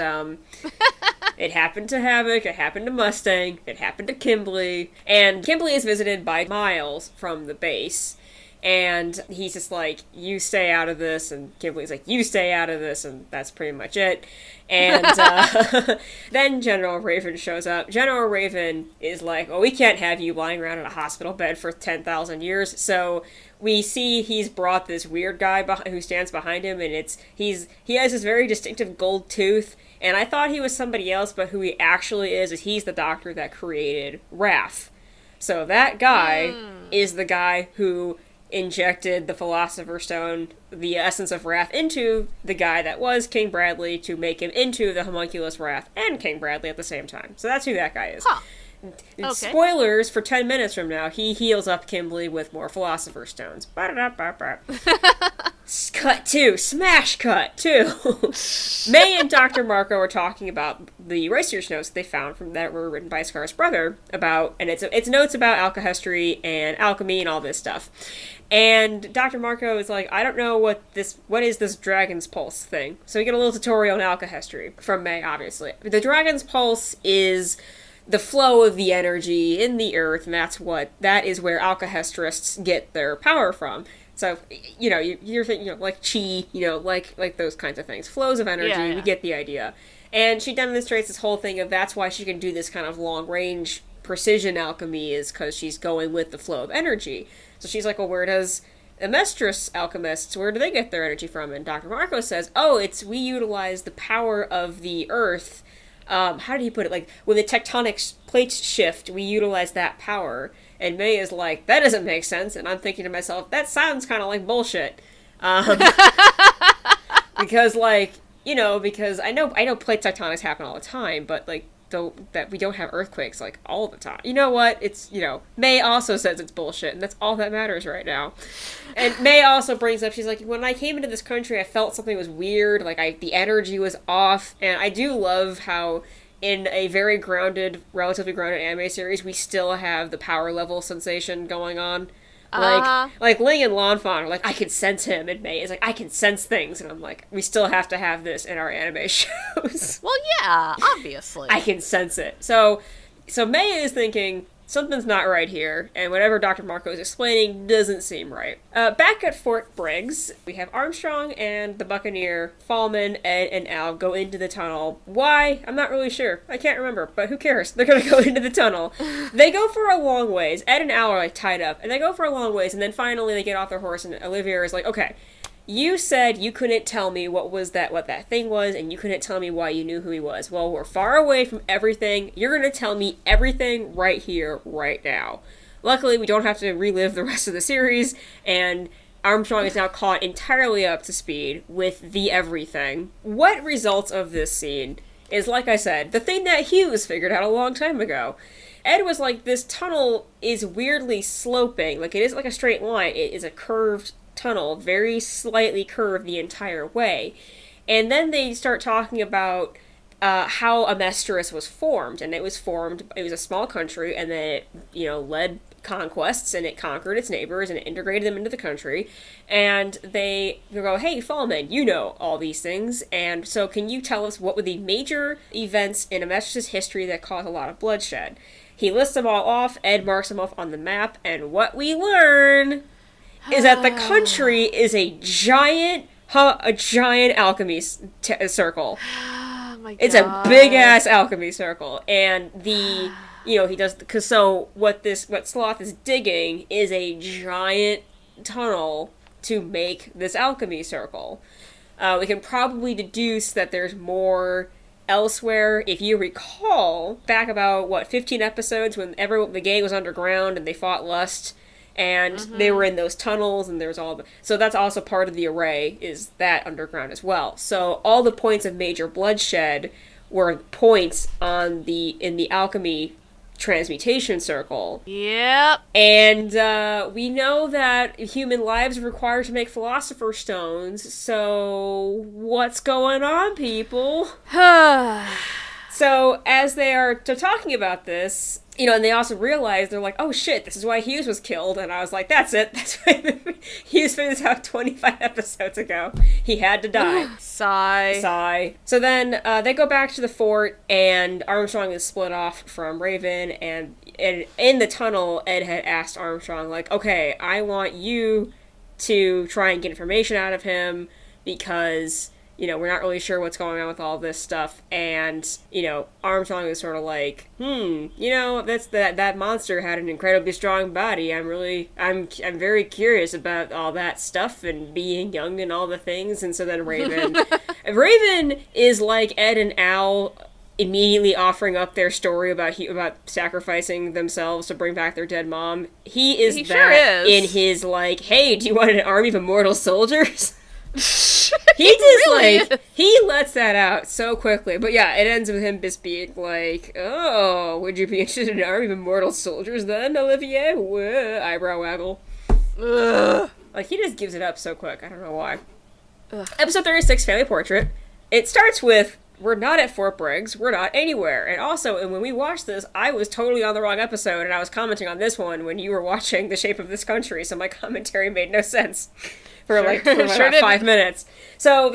S1: it happened to Havoc, it happened to Mustang, it happened to Kimberly. And Kimberly is visited by Miles from the base. And he's just like, you stay out of this, and Kimberly's like, you stay out of this, and that's pretty much it. And then General Raven shows up. General Raven is like, oh, we can't have you lying around in a hospital bed for 10,000 years. So we see he's brought this weird guy who stands behind him, and he has this very distinctive gold tooth. And I thought he was somebody else, but who he actually is he's the doctor that created Wrath. So that guy is the guy who injected the Philosopher's Stone, the essence of Wrath, into the guy that was King Bradley to make him into the homunculus Wrath and King Bradley at the same time. So that's who that guy is. Huh. Okay. Spoilers for 10 minutes from now, he heals up Kimberly with more Philosopher's Stones. Cut 2. Smash cut 2. May and Dr. Marco are talking about the research notes they found that were written by Scar's brother about, and it's notes about alchemy and alchemy and all this stuff. And Dr. Marco is like, I don't know what is this Dragon's Pulse thing. So we get a little tutorial on alchemy from May, obviously. The Dragon's Pulse is the flow of the energy in the earth, and that is where alchestrists get their power from. So, you're thinking, like chi, like those kinds of things. Flows of energy, we get the idea. And she demonstrates this whole thing of that's why she can do this kind of long-range precision alchemy is because she's going with the flow of energy. So she's like, well, where does Amestris alchemists, where do they get their energy from? And Dr. Marco says, we utilize the power of the earth. How did he put it? Like, when the tectonic plates shift, we utilize that power. And May is like, that doesn't make sense. And I'm thinking to myself, that sounds kind of like bullshit. Because, because I know plate tectonics happen all the time, but, that we don't have earthquakes, all the time. You know what? It's, May also says it's bullshit, and that's all that matters right now. And May also brings up, she's like, when I came into this country, I felt something was weird, the energy was off, and I do love how in a very relatively grounded anime series, we still have the power level sensation going on. Like Ling and Lanfan are like, I can sense him, and May is like, I can sense things, and I'm like, we still have to have this in our anime shows.
S2: Well, yeah, obviously.
S1: I can sense it. So May is thinking, something's not right here, and whatever Dr. Marco is explaining doesn't seem right. Back at Fort Briggs, we have Armstrong and the Buccaneer, Fallman, Ed, and Al go into the tunnel. Why? I'm not really sure. I can't remember, but who cares? They're gonna go into the tunnel. They go for a long ways. Ed and Al are, tied up, and they go for a long ways, and then finally they get off their horse, and Olivier is like, okay, you said you couldn't tell me what that thing was, and you couldn't tell me why you knew who he was. Well, we're far away from everything. You're going to tell me everything right here, right now. Luckily, we don't have to relive the rest of the series, and Armstrong is now caught entirely up to speed with the everything. What results of this scene is, like I said, the thing that Hughes figured out a long time ago. Ed was like, this tunnel is weirdly sloping. It is like a straight line. It is a curved tunnel, very slightly curved the entire way. And then they start talking about how Amestris was formed, and it was a small country, and then it, led conquests, and it conquered its neighbors, and it integrated them into the country, and they go, hey, Fallman, you know all these things, and so can you tell us what were the major events in Amestris' history that caused a lot of bloodshed? He lists them all off, Ed marks them off on the map, and what we learn is that the country is a giant alchemy circle.
S2: Oh my God.
S1: It's a big ass alchemy circle, and he does what Sloth is digging is a giant tunnel to make this alchemy circle. we can probably deduce that there's more elsewhere. If you recall, back about, 15 episodes when the gang was underground and they fought Lust, and they were in those tunnels, and there's so that's also part of the array, is that underground as well. So all the points of major bloodshed were points in the alchemy transmutation circle.
S2: Yep.
S1: And we know that human lives are required to make philosopher's stones, so what's going on, people? So as they're talking about this, and they also realize, they're like, oh shit, this is why Hughes was killed. And I was like, that's it. That's why Hughes figured this out 25 episodes ago. He had to die.
S2: Sigh.
S1: So then they go back to the fort, and Armstrong is split off from Raven, and in the tunnel, Ed had asked Armstrong, like, okay, I want you to try and get information out of him, because we're not really sure what's going on with all this stuff. And, Armstrong is sort of like, that monster had an incredibly strong body. I'm very curious about all that stuff and being young and all the things. And so then Raven is like Ed and Al immediately offering up their story about sacrificing themselves to bring back their dead mom. He sure is. In his like, hey, do you want an army of immortal soldiers? He just really he lets that out so quickly. But yeah, it ends with him just being like, oh, would you be interested in an army of immortal soldiers then, Olivier? Whoa, eyebrow waggle. Ugh. Like, he just gives it up so quick. I don't know why. Ugh. Episode 36, Family Portrait. It starts with, we're not at Fort Briggs, we're not anywhere. And also, when we watched this, I was totally on the wrong episode, and I was commenting on this one when you were watching The Shape of This Country, so my commentary made no sense. For about 5 minutes. So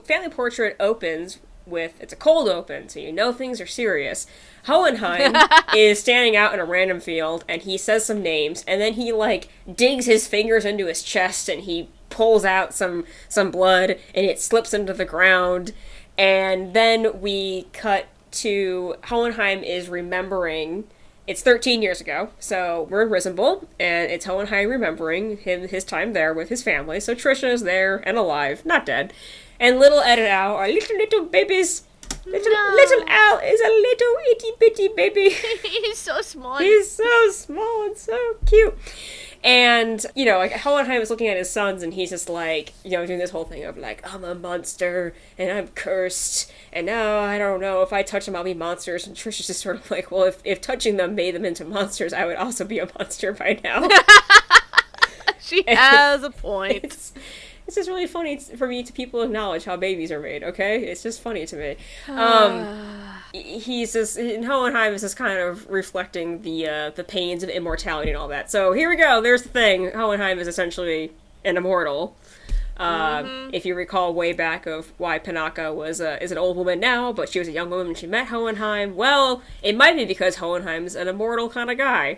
S1: Family Portrait opens with, it's a cold open, so things are serious. Hohenheim is standing out in a random field, and he says some names, and then he digs his fingers into his chest, and he pulls out some blood, and it slips into the ground, and then we cut to Hohenheim is remembering. It's 13 years ago, so we're in Risenbull, and it's Hohenheim remembering his time there with his family. So Trisha is there and alive, not dead. And little Ed and Al are little babies. Little Al is a little itty-bitty baby.
S2: He's so small.
S1: He's so small and so cute. And, Hohenheim is looking at his sons, and he's just doing this whole thing of I'm a monster, and I'm cursed, and now I don't know, if I touch them, I'll be monsters. And Trisha's just sort of like, well, if touching them made them into monsters, I would also be a monster by now.
S2: She has a point.
S1: It's just really funny for me to people acknowledge how babies are made, okay? It's just funny to me. Hohenheim is just kind of reflecting the pains of immortality and all that. So here we go, there's the thing. Hohenheim is essentially an immortal. If you recall way back of why Panaka is an old woman now, but she was a young woman when she met Hohenheim. Well, it might be because Hohenheim's an immortal kind of guy.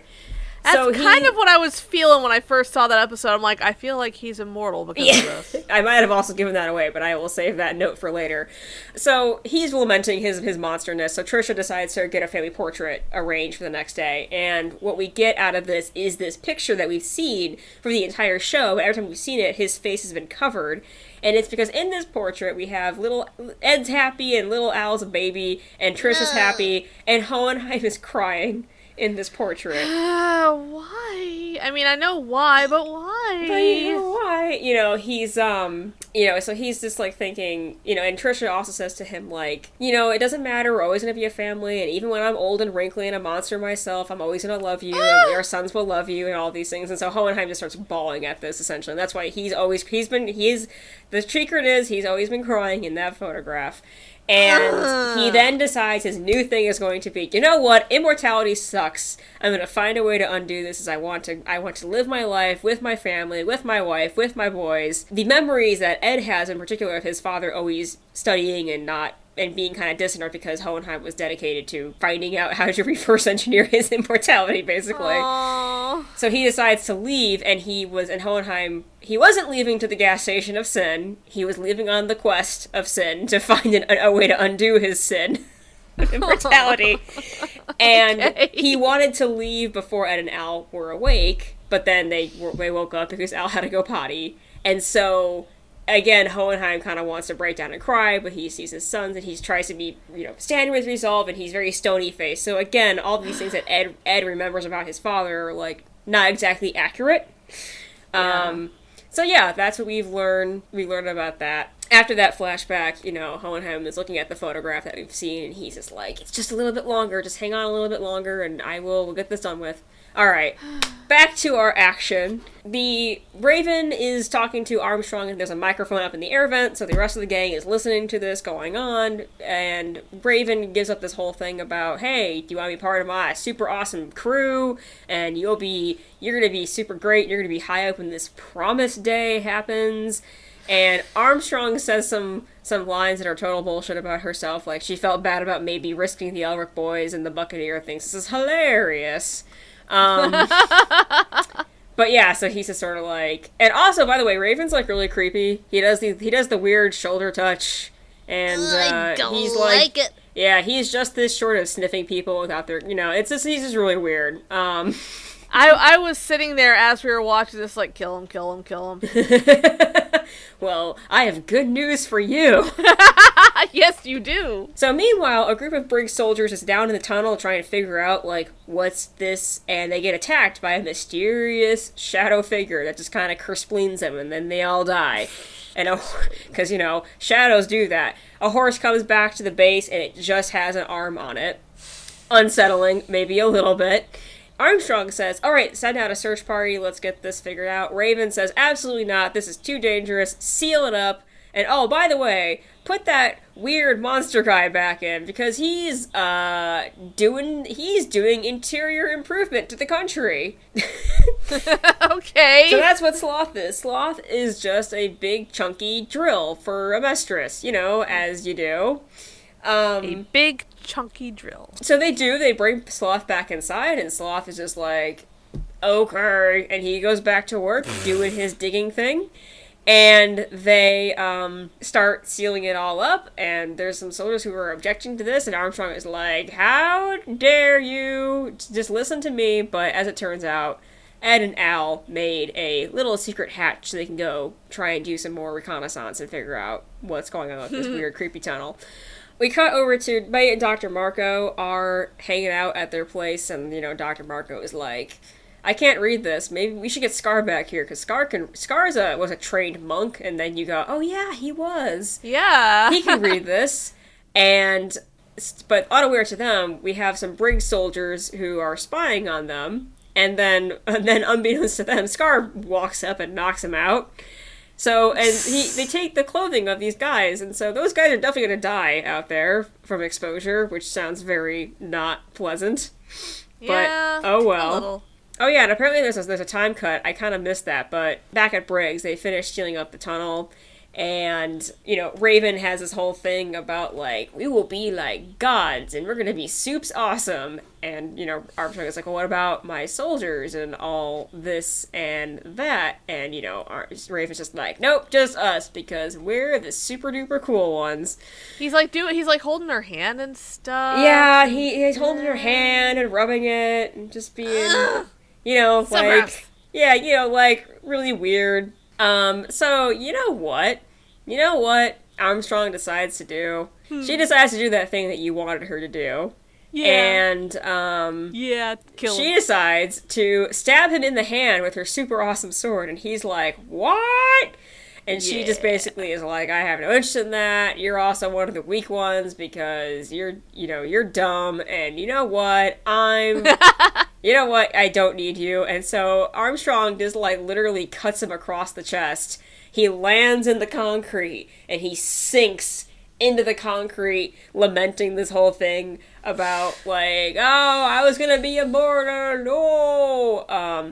S2: That's kind of what I was feeling when I first saw that episode. I'm like, I feel like he's immortal because of this.
S1: I might have also given that away, but I will save that note for later. So he's lamenting his monsterness, so Trisha decides to get a family portrait arranged for the next day. And what we get out of this is this picture that we've seen for the entire show, but every time we've seen it, his face has been covered. And it's because in this portrait, we have little Ed's happy, and little Al's a baby, and Trisha's happy, and Hohenheim is crying in this portrait.
S2: Why? I mean, I know why, but why?
S1: Why? He's, so he's just, thinking, and Trisha also says to him, it doesn't matter, we're always gonna be a family, and even when I'm old and wrinkly and a monster myself, I'm always gonna love you, and our sons will love you, and all these things. And so Hohenheim just starts bawling at this, essentially, and that's why the secret is, he's always been crying in that photograph. And he then decides his new thing is going to be, you know what, immortality sucks. I'm going to find a way to undo this, as I want to live my life with my family, with my wife, with my boys. The memories that Ed has in particular of his father always studying and being kind of distant are because Hohenheim was dedicated to finding out how to reverse engineer his immortality, basically.
S2: Aww.
S1: So he decides to leave, and Hohenheim, he wasn't leaving to the gas station of sin, he was leaving on the quest of sin to find a way to undo his sin of immortality. And he wanted to leave before Ed and Al were awake, but then they woke up because Al had to go potty. And so again, Hohenheim kind of wants to break down and cry, but he sees his sons and he tries to be, stand with resolve, and he's very stony-faced. So again, all these things that Ed remembers about his father are, like, not exactly accurate.
S2: Yeah.
S1: So yeah, that's what we've learned. We learned about that. After that flashback, Hohenheim is looking at the photograph that we've seen, and he's just like, it's just a little bit longer, just hang on a little bit longer, and we'll get this done with. Alright, back to our action. The Raven is talking to Armstrong, and there's a microphone up in the air vent, so the rest of the gang is listening to this going on, and Raven gives up this whole thing about, hey, do you want to be part of my super awesome crew, and you're gonna be super great, you're gonna be high up when this promise day happens. And Armstrong says some lines that are total bullshit about herself, like she felt bad about maybe risking the Elric boys, and the Buccaneer thinks this is hilarious. But yeah, so he's just sort of like, and also, by the way, Raven's like really creepy. He does the weird shoulder touch, and he's like
S2: it.
S1: Yeah, he's just this short of sniffing people without their, he's just really weird.
S2: I was sitting there as we were watching this, like, kill him, kill him, kill him.
S1: Well, I have good news for you.
S2: Yes, you do.
S1: So meanwhile, a group of Briggs soldiers is down in the tunnel trying to figure out, like, what's this, and they get attacked by a mysterious shadow figure that just kind of kerspleens them, and then they all die. And, because, shadows do that. A horse comes back to the base, and it just has an arm on it. Unsettling, maybe a little bit. Armstrong says, alright, send out a search party, let's get this figured out. Raven says, absolutely not, this is too dangerous, seal it up, and oh, by the way, put that weird monster guy back in, because he's doing interior improvement to the country.
S2: Okay.
S1: So that's what Sloth is. Sloth is just a big chunky drill for a mistress, as you do.
S2: A big chunky drill.
S1: So they bring Sloth back inside, and Sloth is just like, okay, and he goes back to work doing his digging thing, and they start sealing it all up, and there's some soldiers who are objecting to this, and Armstrong is like, how dare you just listen to me, but as it turns out, Ed and Al made a little secret hatch so they can go try and do some more reconnaissance and figure out what's going on with this weird creepy tunnel. We cut over to May and Dr. Marco are hanging out at their place, and, Dr. Marco is like, I can't read this. Maybe we should get Scar back here, because Scar's was a trained monk, and then you go, oh yeah, he was.
S2: Yeah.
S1: He can read this. But unaware to them, we have some Briggs soldiers who are spying on them, and then unbeknownst to them, Scar walks up and knocks him out. So, and they take the clothing of these guys, and so those guys are definitely going to die out there from exposure, which sounds very not pleasant.
S2: Yeah,
S1: but, oh
S2: a
S1: well.
S2: little.
S1: Oh yeah, and apparently there's a time cut. I kind of missed that, but back at Briggs, they finished sealing up the tunnel, and, Raven has this whole thing about, like, we will be like gods, and we're going to be soups awesome, and, Armstrong is like, well, what about my soldiers, and all this and that, and, Raven's just like, nope, just us, because we're the super duper cool ones.
S2: He's like holding her hand and stuff.
S1: Yeah, he's holding her hand and rubbing it, and just being,
S2: so
S1: like,
S2: gross.
S1: Yeah, like, really weird. So, you know what Armstrong decides to do? She decides to do that thing that you wanted her to do.
S2: Yeah.
S1: And,
S2: yeah, kill him.
S1: she decides to stab him in the hand with her super awesome sword, and he's like, what? And she just basically is like, I have no interest in that, you're also one of the weak ones, because you're dumb, and you know what, I don't need you. And so Armstrong just, like, literally cuts him across the chest. He lands in the concrete, and he sinks into the concrete, lamenting this whole thing about, like, oh, I was gonna be immortal, no!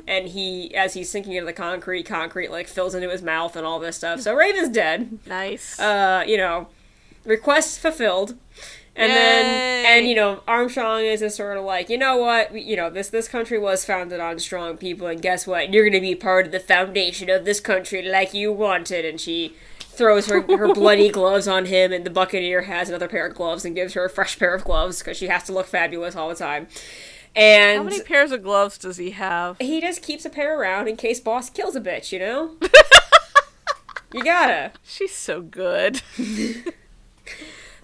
S1: And as he's sinking into the concrete, like, fills into his mouth and all this stuff. So Raven's dead.
S2: Nice.
S1: Request fulfilled. And
S2: Yay.
S1: then, Armstrong is just sort of like, you know what, this country was founded on strong people, and guess what, you're gonna be part of the foundation of this country like you wanted, and she throws her bloody gloves on him, and the Buccaneer has another pair of gloves and gives her a fresh pair of gloves, because she has to look fabulous all the time. And
S2: how many pairs of gloves does he have?
S1: He just keeps a pair around in case boss kills a bitch, You gotta.
S2: She's so good.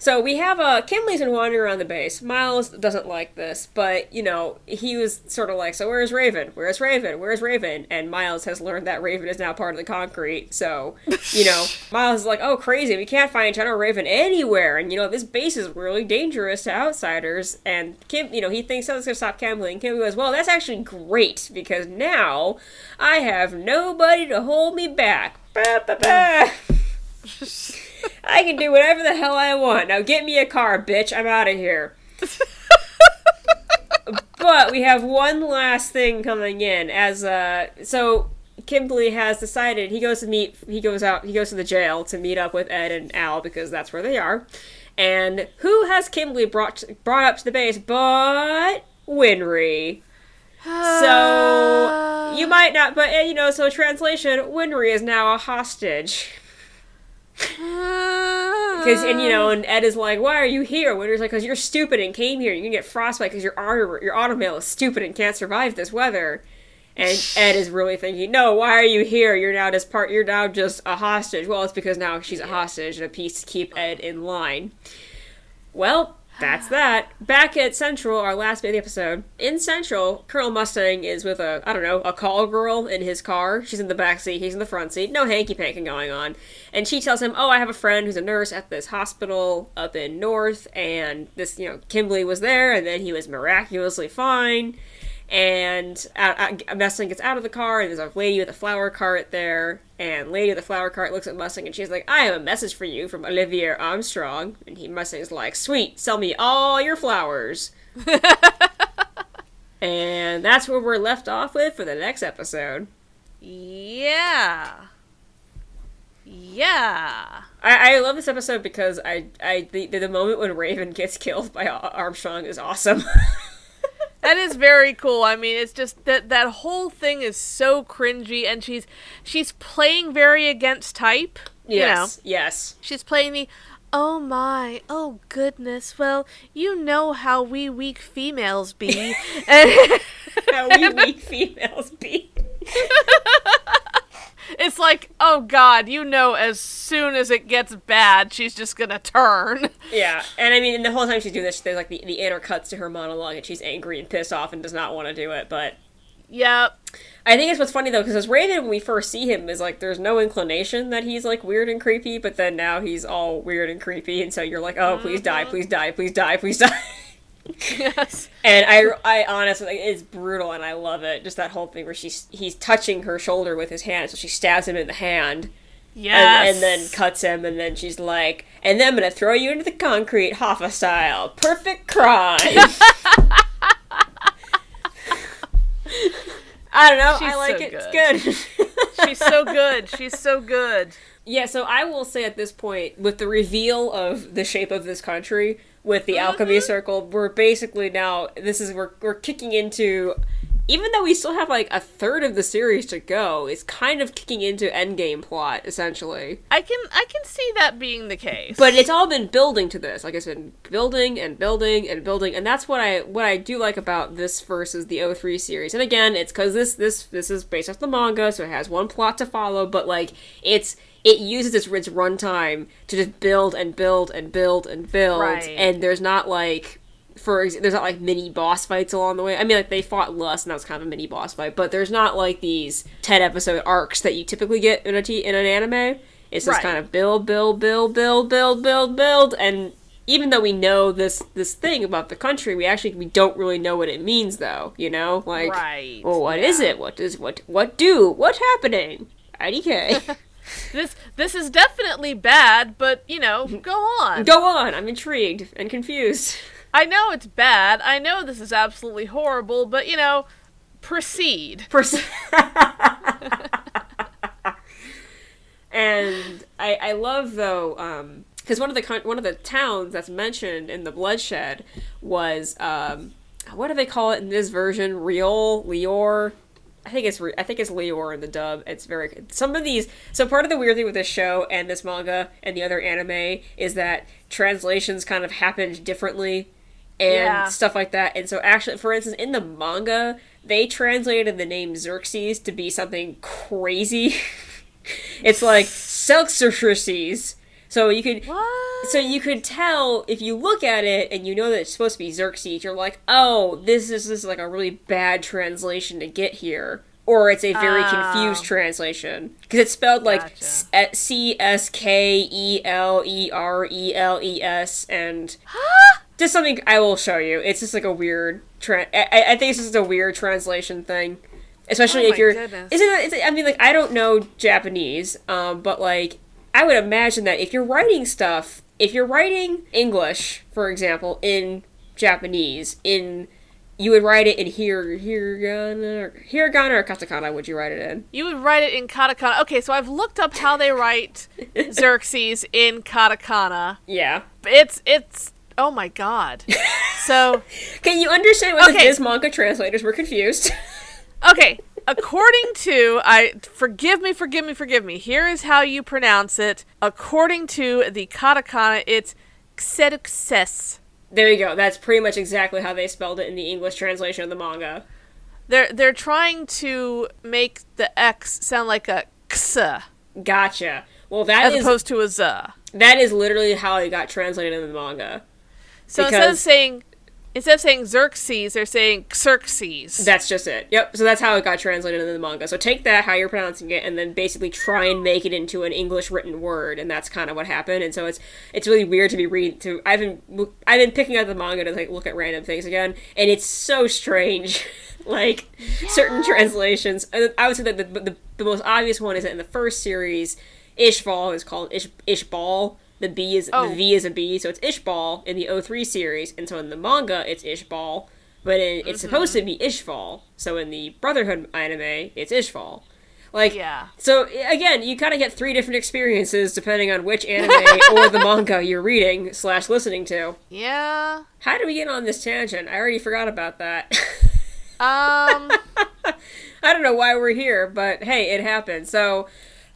S1: So we have, Kimberly's been wandering around the base. Miles doesn't like this, but, you know, he was sort of like, so where's Raven? Where's Raven? Where's Raven? And Miles has learned that Raven is now part of the concrete, so, you know, Miles is like, oh, crazy, we can't find General Raven anywhere, and, you know, this base is really dangerous to outsiders, and Kim, you know, he thinks, oh, it's gonna stop Kimberly, and Kimberly goes, well, that's actually great, because now I have nobody to hold me back. Ba, ba, ba. I can do whatever the hell I want. Now get me a car, bitch. I'm out of here. But we have one last thing coming in as so Kimberly has decided he goes to the jail to meet up with Ed and Al because that's where they are. And who has Kimberly brought up to the base but Winry? So you might not, but you know, so translation, Winry is now a hostage. Because, and you know, and Ed is like, why are you here? Winter's like, because you're stupid and came here. You can get frostbite because your automail is stupid and can't survive this weather. And Ed is really thinking, no, why are you here? You're now just a hostage. Well, it's because now she's a hostage and a piece to keep Ed in line. Well, that's that. Back at Central, our last bit of the episode. In Central, Colonel Mustang is with a call girl in his car. She's in the back seat, he's in the front seat. No hanky-panky going on. And she tells him, oh, I have a friend who's a nurse at this hospital up in North, and this, you know, Kimberly was there, and then he was miraculously fine. And Mustang gets out of the car, and there's a lady with a flower cart there, and lady with the flower cart looks at Mustang, and she's like, I have a message for you from Olivier Armstrong. And Mustang's like, sweet, sell me all your flowers. And that's where we're left off with for the next episode.
S2: Yeah.
S1: I love this episode because the moment when Raven gets killed by Armstrong is awesome.
S2: That is very cool. I mean, it's just that whole thing is so cringy, and she's playing very against type.
S1: Yes,
S2: you know?
S1: Yes.
S2: She's playing the, oh my, oh goodness, well, you know how we weak females be.
S1: How we weak females be.
S2: It's like, oh god, you know, as soon as it gets bad, she's just gonna turn.
S1: Yeah, and I mean, and the whole time she's doing this, there's like the inner cuts to her monologue, and she's angry and pissed off and does not want to do it, but...
S2: Yep.
S1: I think it's what's funny, though, because as Raven, when we first see him, is like, there's no inclination that he's, like, weird and creepy, but then now he's all weird and creepy, and so you're like, oh, please die, please die, please die, please die.
S2: Yes.
S1: And I honestly, like, it's brutal, and I love it. Just that whole thing where he's touching her shoulder with his hand, so she stabs him in the hand.
S2: Yes.
S1: And then cuts him, and then she's like, and then I'm gonna throw you into the concrete, Hoffa style. Perfect crime. I don't know, I like
S2: so
S1: it.
S2: good.
S1: It's good.
S2: She's so good. She's so good.
S1: Yeah, so I will say at this point, with the reveal of the shape of this country, with the alchemy circle, we're basically now, we're kicking into, even though we still have like a third of the series to go, it's kind of kicking into endgame plot, essentially.
S2: I can see that being the case.
S1: But it's all been building to this. Like I said, building and building and building, and that's what I do like about this versus the O3 series. And again, it's because this is based off the manga, so it has one plot to follow, but like it uses its runtime to just build and build and build and build,
S2: right.
S1: And there's not like, there's not like mini boss fights along the way. I mean, like they fought Lust, and that was kind of a mini boss fight, but there's not like these 10 episode arcs that you typically get in an anime. It's just kind of build, and even though we know this thing about the country, we don't really know what it means, though. You know, like,
S2: right?
S1: Well, what is it? What's happening? IDK.
S2: This is definitely bad, but, you know, go on.
S1: Go on. I'm intrigued and confused.
S2: I know it's bad. I know this is absolutely horrible, but, you know, proceed.
S1: And I love, though, because one of the towns that's mentioned in the Bloodshed was, what do they call it in this version? Lior? I think it's Lior in the dub. It's very good. Some of these, so part of the weird thing with this show and this manga and the other anime is that translations kind of happened differently and stuff like that. And so actually, for instance, in the manga, they translated the name Xerxes to be something crazy. It's like Xerxes. So you could...
S2: What?
S1: So you could tell, if you look at it and you know that it's supposed to be Xerxes, you're like, oh, this is like a really bad translation to get here. Or it's a very confused translation. Because it's spelled like Cskeleres, and... Just something I will show you. It's just like a weird... I think it's just a weird translation thing. Especially if you're... I mean, like, I don't know Japanese, but, like, I would imagine that if you're writing stuff... If you're writing English, for example, in Japanese, you would write it in hiragana or katakana, would you write it in?
S2: You would write it in katakana. Okay, so I've looked up how they write Xerxes in katakana.
S1: Yeah.
S2: It's oh my god. So...
S1: Can you understand why the manga translators were confused?
S2: Okay, according to... Forgive me. Here is how you pronounce it. According to the katakana, it's xerxes.
S1: There you go. That's pretty much exactly how they spelled it in the English translation of the manga.
S2: They're trying to make the X sound like a x.
S1: Gotcha. Well,
S2: as opposed to a z.
S1: That is literally how it got translated in the manga.
S2: So instead of saying Xerxes, they're saying Xerxes.
S1: That's just it. Yep. So that's how it got translated in the manga. So take that, how you're pronouncing it, and then basically try and make it into an English written word, and that's kind of what happened. And so it's really weird to be I've been picking up the manga to like look at random things again, and it's so strange. Like certain translations. I would say that the most obvious one is that in the first series, Ishval is called Ishbal. The V is a B, so it's Ishbal in the 03 series, and so in the manga, it's Ishbal, but it's supposed to be Ishval, so in the Brotherhood anime, it's Ishval. Like, so, again, you kind of get 3 different experiences depending on which anime or the manga you're reading / listening to.
S2: Yeah.
S1: How did we get on this tangent? I already forgot about that.
S2: I
S1: don't know why we're here, but hey, it happened, so...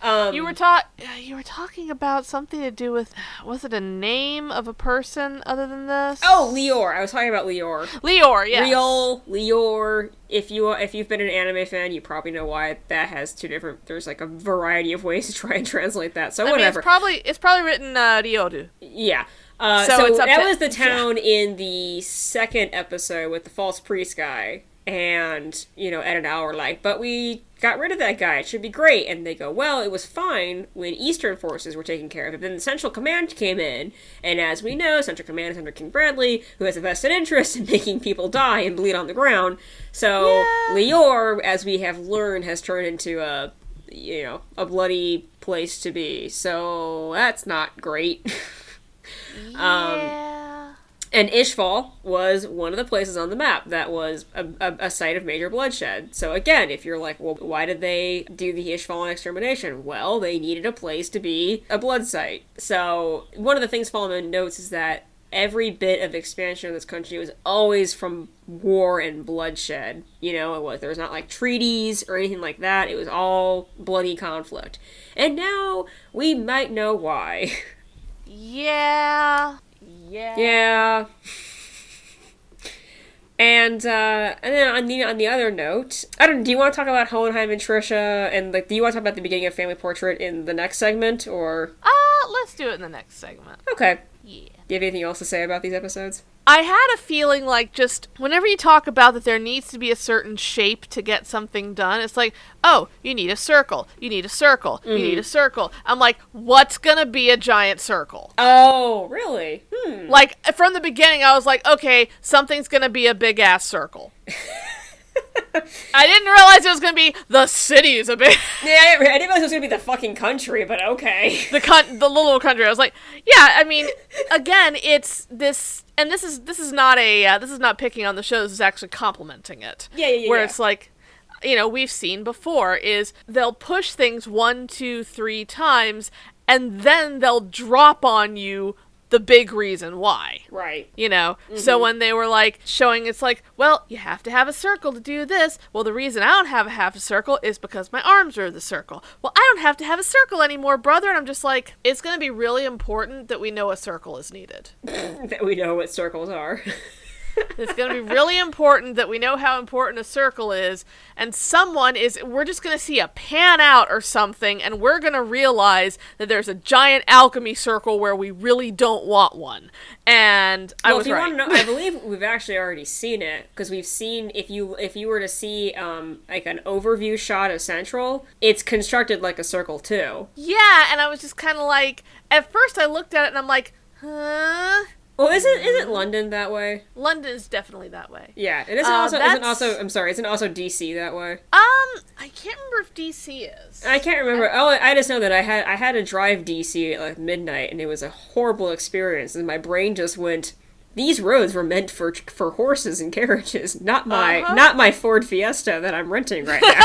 S2: You were talking about something to do with, was it a name of a person other than this?
S1: Oh, Lior. I was talking about Lior.
S2: Lior, yes.
S1: Lior. If you've been an anime fan, you probably know why that has 2 different. There's like a variety of ways to try and translate that. So whatever.
S2: It's probably written Ryoru.
S1: Yeah.
S2: So
S1: that was the town in the 2nd episode with the false priest guy. And, at an hour but we got rid of that guy, it should be great. And they go, well, it was fine when Eastern forces were taking care of it. Then the Central Command came in, and as we know, Central Command is under King Bradley, who has a vested interest in making people die and bleed on the ground. So, Lior, as we have learned, has turned into a bloody place to be. So, that's not great. And Ishval was one of the places on the map that was a site of major bloodshed. So again, if you're like, well, why did they do the Ishvalan extermination? Well, they needed a place to be a blood site. So one of the things Fallman notes is that every bit of expansion of this country was always from war and bloodshed. There was not like treaties or anything like that. It was all bloody conflict. And now we might know why.
S2: Yeah.
S1: And then on the other note, do you want to talk about Hohenheim and Trisha, and do you want to talk about the beginning of Family Portrait in the next segment, or?
S2: Let's do it in the next segment.
S1: Okay.
S2: Yeah.
S1: Do you have anything else to say about these episodes?
S2: I had a feeling like just whenever you talk about that there needs to be a certain shape to get something done, it's like, oh, you need a circle, you need a circle, you need a circle. I'm like, what's gonna be a giant circle?
S1: Oh, really?
S2: Like, from the beginning, I was like, okay, something's gonna be a big-ass circle. I didn't realize it was going to be the city is a big...
S1: Yeah, I didn't realize it was going to be the fucking country, but okay.
S2: The little country. I was like, yeah, I mean, again, it's this... And this is not picking on the show, this is actually complimenting it.
S1: Yeah.
S2: Where it's like, we've seen before, is they'll push things 1, 2, 3 times, and then they'll drop on you the big reason why.
S1: Right.
S2: So when they were like showing, it's like, well, you have to have a circle to do this. Well, the reason I don't have a half a circle is because my arms are the circle. Well, I don't have to have a circle anymore, brother. And I'm just like, it's going to be really important that we know a circle is needed.
S1: That we know what circles are.
S2: It's going to be really important that we know how important a circle is, and we're just going to see a pan out or something, and we're going to realize that there's a giant alchemy circle where we really don't want one. And I was right.
S1: Want to know, I believe we've actually already seen it, because we've seen, if you were to see like an overview shot of Central, it's constructed like a circle too.
S2: Yeah, and I was just kind of like, at first I looked at it and I'm like, huh?
S1: Well, isn't London that way?
S2: London is definitely that way.
S1: Yeah, it isn't isn't also DC that way?
S2: I can't remember if DC is.
S1: I can't remember. I just know that I had to drive DC at like midnight, and it was a horrible experience, and my brain just went, these roads were meant for horses and carriages, not my Ford Fiesta that I'm renting right now.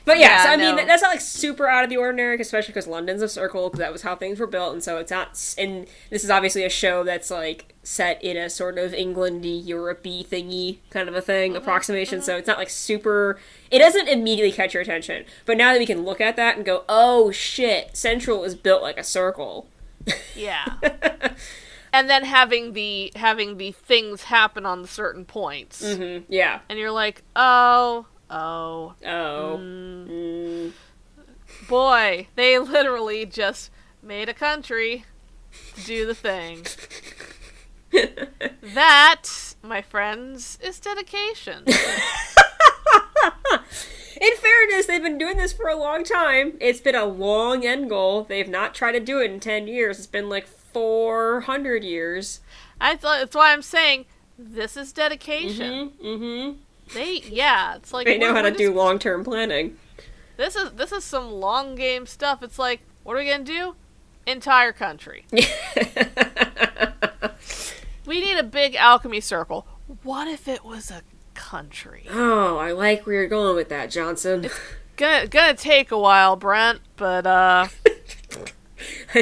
S1: But yeah, so I mean, that's not like super out of the ordinary, especially because London's a circle, because that was how things were built, and so it's not, and this is obviously a show that's like set in a sort of England-y, Europe-y thingy kind of a thing, approximation, so it's not like super, it doesn't immediately catch your attention, but now that we can look at that and go, oh shit, Central is built like a circle.
S2: Yeah. And then having the things happen on certain points.
S1: Mm-hmm. Yeah.
S2: And you're like, oh. Boy, they literally just made a country do the thing. That, my friends, is dedication.
S1: In fairness, they've been doing this for a long time. It's been a long end goal. They've not tried to do it in 10 years. It's been like 400 years.
S2: That's why I'm saying this is dedication.
S1: Mm-hmm.
S2: It's like
S1: they know how to do long-term planning.
S2: This is some long game stuff. It's like, what are we gonna do? Entire country. We need a big alchemy circle. What if it was a country?
S1: Oh, I like where you're going with that, Johnson.
S2: It's gonna take a while, Brent, but I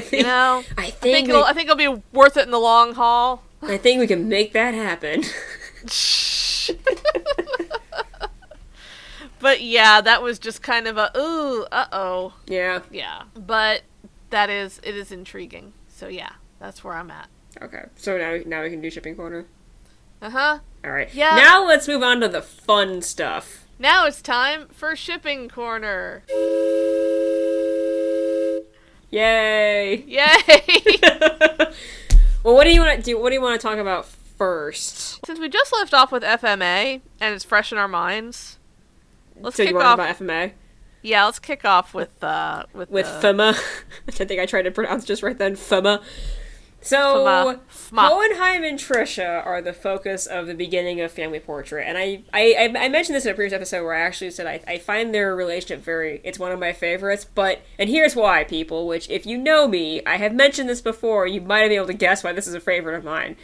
S2: think it'll be worth it in the long haul.
S1: I think we can make that happen.
S2: But yeah, that was just kind of a ooh, uh-oh.
S1: Yeah.
S2: Yeah. But it is intriguing. So yeah, that's where I'm at.
S1: Okay. So now we can do shipping corner.
S2: Uh-huh.
S1: Alright.
S2: Yeah.
S1: Now let's move on to the fun stuff.
S2: Now it's time for shipping corner.
S1: Yay! Well, what do you want to do? What do you want to talk about first?
S2: Since we just left off with FMA and it's fresh in our minds, let's
S1: kick off about FMA.
S2: Yeah, let's kick off with
S1: FMA. I think I tried to pronounce just right then. FMA. So Hohenheim and Trisha are the focus of the beginning of Family Portrait, and I mentioned this in a previous episode where I actually said I find their relationship it's one of my favorites, and here's why, people, which if you know me, I have mentioned this before, you might have been able to guess why this is a favorite of mine.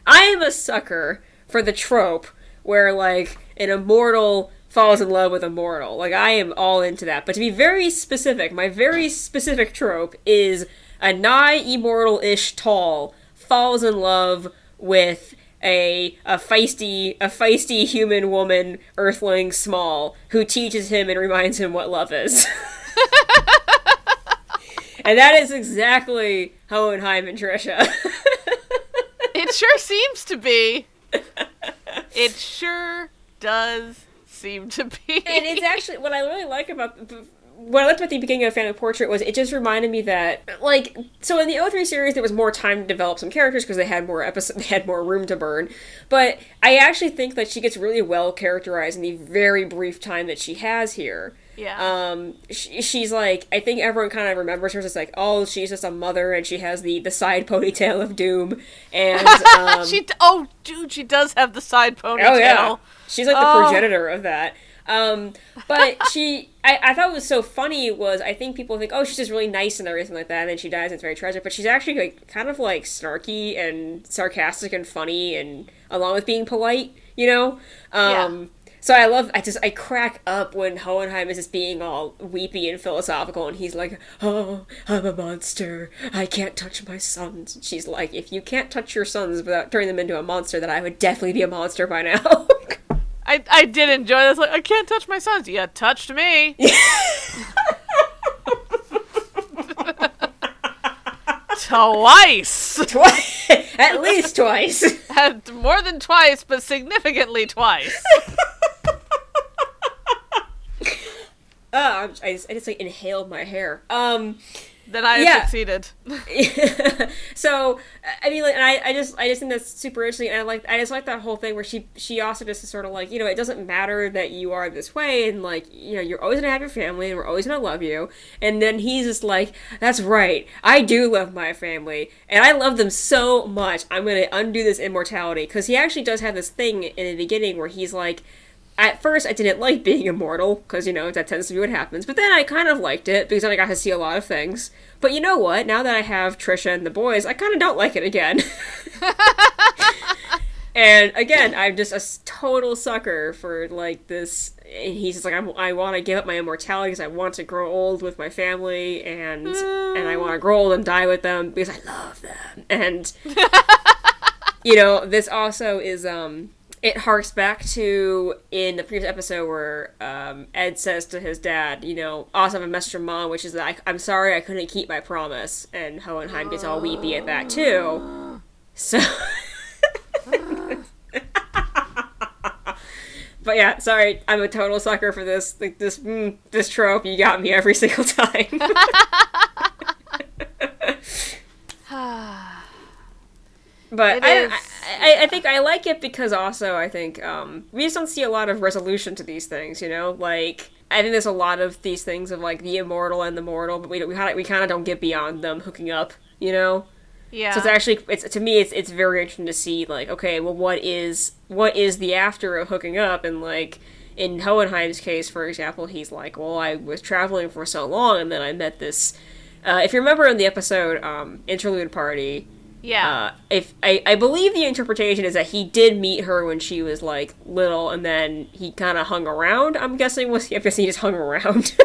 S1: I am a sucker for the trope where, like, an immortal falls in love with a mortal. Like, I am all into that, but to be very specific, my very specific trope is a nigh immortal-ish tall falls in love with a feisty human woman, earthling small, who teaches him and reminds him what love is. And that is exactly Hohenheim and Trisha.
S2: It sure seems to be. It sure does seem to be.
S1: And it's actually, what I really like about the beginning of Family Portrait was it just reminded me that, like, so in the O3 series there was more time to develop some characters because they had more episodes, they had more room to burn, but I actually think that she gets really well characterized in the very brief time that she has here.
S2: Yeah.
S1: She's like, I think everyone kind of remembers her as like, oh, she's just a mother and she has the side ponytail of doom, and
S2: she does have the side ponytail.
S1: Oh yeah, she's like the progenitor of that. But I thought what was so funny was, I think people think, oh, she's just really nice and everything like that, and then she dies and it's very tragic, but she's actually like kind of like snarky and sarcastic and funny, and along with being polite, you know?
S2: Yeah.
S1: So I crack up when Hohenheim is just being all weepy and philosophical, and he's like, oh, I'm a monster, I can't touch my sons. And she's like, if you can't touch your sons without turning them into a monster, then I would definitely be a monster by now.
S2: I did enjoy this. Like, I can't touch my sons. You touched me. Twice.
S1: At least twice.
S2: More than twice, but significantly twice.
S1: I just like inhaled my hair.
S2: Then I have succeeded.
S1: So, I mean, like, and I just think that's super interesting, and I just like that whole thing where she also just is sort of like, you know, it doesn't matter that you are this way, and like, you know, you're always gonna have your family, and we're always gonna love you, and then he's just like, that's right, I do love my family, and I love them so much, I'm gonna undo this immortality, because he actually does have this thing in the beginning where he's like, at first, I didn't like being immortal, because, you know, that tends to be what happens. But then I kind of liked it, because then I got to see a lot of things. But you know what? Now that I have Trisha and the boys, I kind of don't like it again. And again, I'm just a total sucker for, like, this. And he's just like, I want to give up my immortality because I want to grow old with my family, and I want to grow old and die with them because I love them. And, you know, this also is, it harks back to in the previous episode where Ed says to his dad, you know, also have a message from Mom, which is that I'm sorry I couldn't keep my promise. And Hohenheim gets all weepy at that too. So, but yeah, sorry, I'm a total sucker for this. Like this trope. You got me every single time. But I think I like it because also I think we just don't see a lot of resolution to these things, you know? Like, I think there's a lot of these things of, like, the immortal and the mortal, but we kind of don't get beyond them hooking up, you know?
S2: Yeah.
S1: So it's actually, to me, it's very interesting to see, like, okay, well, what is the after of hooking up? And, like, in Hohenheim's case, for example, he's like, well, I was traveling for so long, and then I met this, if you remember in the episode, Interlude Party,
S2: yeah.
S1: If I believe the interpretation is that he did meet her when she was like little, and then he kind of hung around. I'm guessing he just hung around.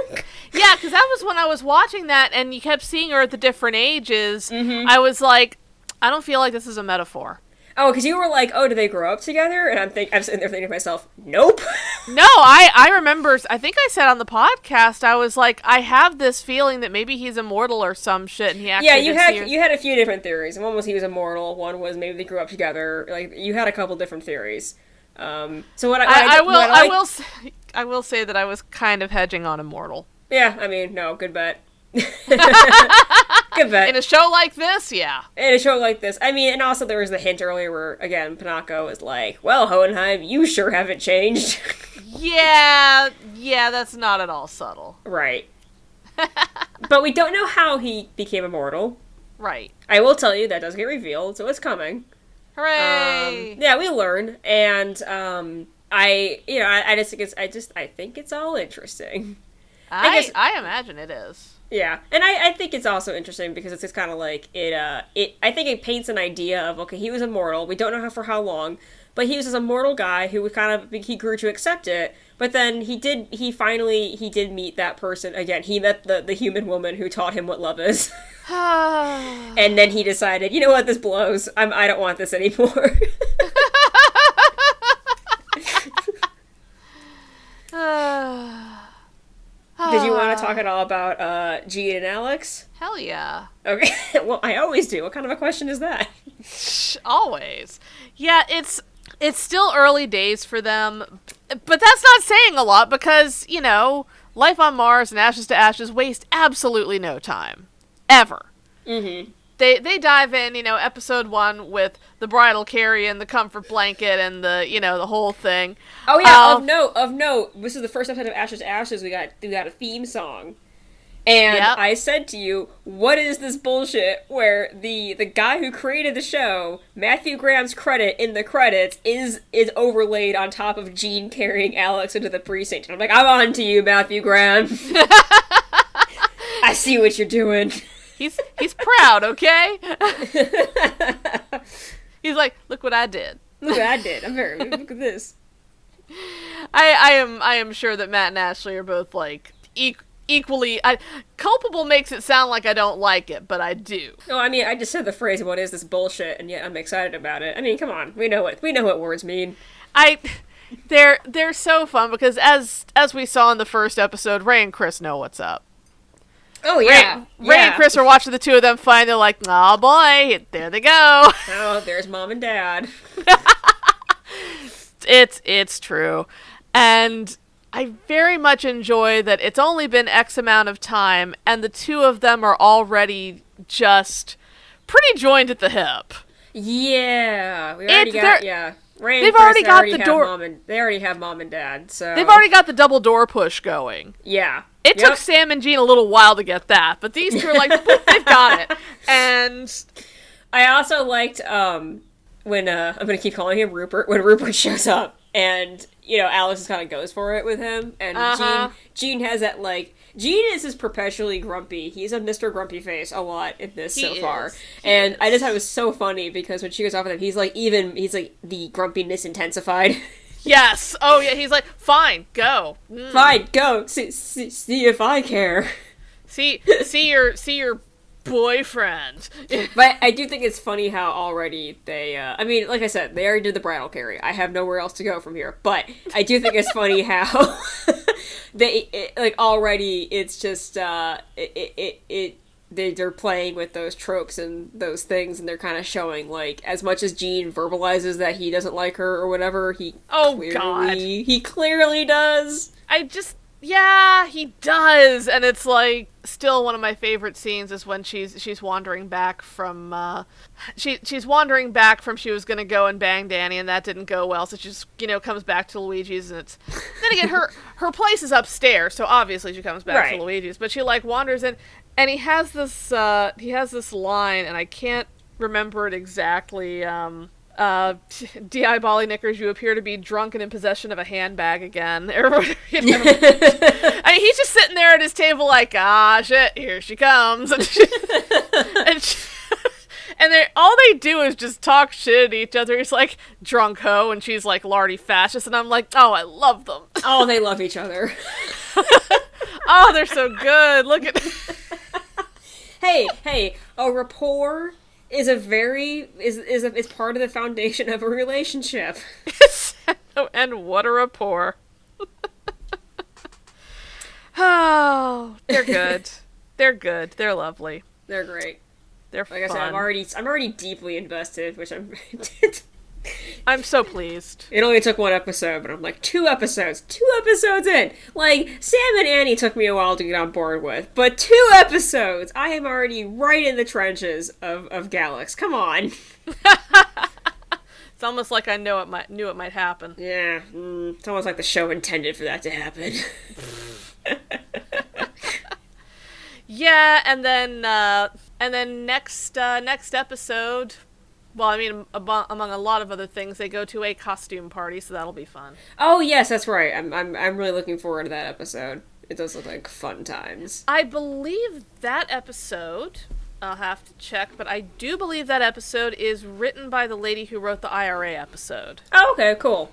S2: Yeah, because that was when I was watching that, and you kept seeing her at the different ages. Mm-hmm. I was like, I don't feel like this is a metaphor. Oh,
S1: because you were like, oh, do they grow up together? And I'm sitting there thinking to myself, nope.
S2: No, I remember, I think I said on the podcast, I was like, I have this feeling that maybe he's immortal or some shit, and he actually
S1: you had a few different theories. One was he was immortal, one was maybe they grew up together. Like, you had a couple different theories. So
S2: I will say that I was kind of hedging on immortal.
S1: Yeah, I mean, no, good bet. Good bet.
S2: In a show like this, yeah.
S1: In a show like this. I mean, and also there was the hint earlier where, again, Panako was like, well, Hohenheim, you sure haven't changed.
S2: Yeah, that's not at all subtle.
S1: Right. But we don't know how he became immortal.
S2: Right.
S1: I will tell you, that does get revealed, so it's coming.
S2: Hooray!
S1: Yeah, we learn, and, I think it's all interesting.
S2: I imagine it is.
S1: Yeah, and I think it's also interesting because it's just kind of like, I think it paints an idea of, okay, he was immortal, we don't know for how long, but he was this immortal guy who he grew to accept it, but then he did meet that person, again, he met the human woman who taught him what love is. And then he decided, you know what, this blows, I don't want this anymore. Did you want to talk at all about Gene and Alex?
S2: Hell yeah.
S1: Okay, well, I always do. What kind of a question is that?
S2: Always. Yeah, it's still early days for them, but that's not saying a lot because, you know, life on Mars and Ashes to Ashes waste absolutely no time. Ever. Mm-hmm. They dive in, you know, episode 1 with the bridal carry and the comfort blanket and the whole thing.
S1: Oh yeah, of note, this is the first episode of Ashes to Ashes, we got a theme song. And yep. I said to you, what is this bullshit where the guy who created the show, Matthew Graham's credit in the credits is overlaid on top of Gene carrying Alex into the precinct. And I'm like, I'm on to you, Matthew Graham. I see what you're doing.
S2: He's proud, okay? He's like, look what I did.
S1: Look what I did. Look at this.
S2: I am sure that Matt and Ashley are both like equally. Culpable makes it sound like I don't like it, but I do.
S1: No, I mean, I just said the phrase, "What is this bullshit?" and yet I'm excited about it. I mean, come on, we know what words mean. They're
S2: so fun because as we saw in the first episode, Ray and Chris know what's up.
S1: Oh, yeah.
S2: Ray and Chris are watching the two of them fight. They're like, oh boy, there they go.
S1: Oh, there's Mom and Dad.
S2: It's true. And I very much enjoy that it's only been X amount of time, and the two of them are already just pretty joined at the hip.
S1: Yeah. We already got, Ray and
S2: they've
S1: Chris,
S2: already got the door.
S1: They already have Mom and Dad, so...
S2: They've already got the double door push going.
S1: Yeah.
S2: It took Sam and Jean a little while to get that, but these two are like, they've got it. And
S1: I also liked when I'm gonna keep calling him Rupert, when Rupert shows up and Alex just kind of goes for it with him, and Jean has that Jean is perpetually grumpy. He's a Mr. Grumpy Face a lot in this so far. I just thought it was so funny because when she goes off with him, he's like the grumpiness intensified.
S2: Yes. Oh yeah. He's like, fine, go.
S1: Fine, go. See if I care.
S2: See your boyfriend.
S1: But I do think it's funny how already they, like I said, they already did the bridal carry. I have nowhere else to go from here. But I do think it's funny how already it's just, they're playing with those tropes and those things, and they're kind of showing, as much as Jean verbalizes that he doesn't like her or whatever, he clearly does.
S2: Yeah, he does, and it's still one of my favorite scenes is when she's wandering back from she's wandering back from she was gonna go and bang Danny, and that didn't go well, so she just comes back to Luigi's, and it's then again her place is upstairs, so obviously she comes back to Luigi's, but she wanders in, and he has this line, and I can't remember it exactly. D.I. Bolly Knickers, you appear to be drunk and in possession of a handbag again. I mean, he's just sitting there at his table shit, here she comes. And all they do is just talk shit at each other. He's like, drunk hoe, and she's like, lardy fascist, and I'm like, oh, I love them.
S1: Oh, they love each other.
S2: Oh, they're so good. Look at...
S1: Hey, a rapport... is part of the foundation of a relationship.
S2: And what a rapport. Oh, they're good. They're good. They're lovely.
S1: They're great.
S2: They're fun.
S1: Like I said, I'm already deeply invested, which
S2: I'm so pleased.
S1: It only took one episode, but I'm like, 2 episodes in. Sam and Annie took me a while to get on board with, but 2 episodes, I am already right in the trenches of Galax. Come on.
S2: It's almost like I knew it might happen.
S1: Yeah, it's almost like the show intended for that to happen.
S2: Yeah, and then next episode. Well, I mean, among a lot of other things, they go to a costume party, so that'll be fun.
S1: Oh yes, that's right. I'm really looking forward to that episode. It does look like fun times.
S2: I believe that episode, I'll have to check, but I do believe that episode is written by the lady who wrote the IRA episode.
S1: Oh, okay, cool.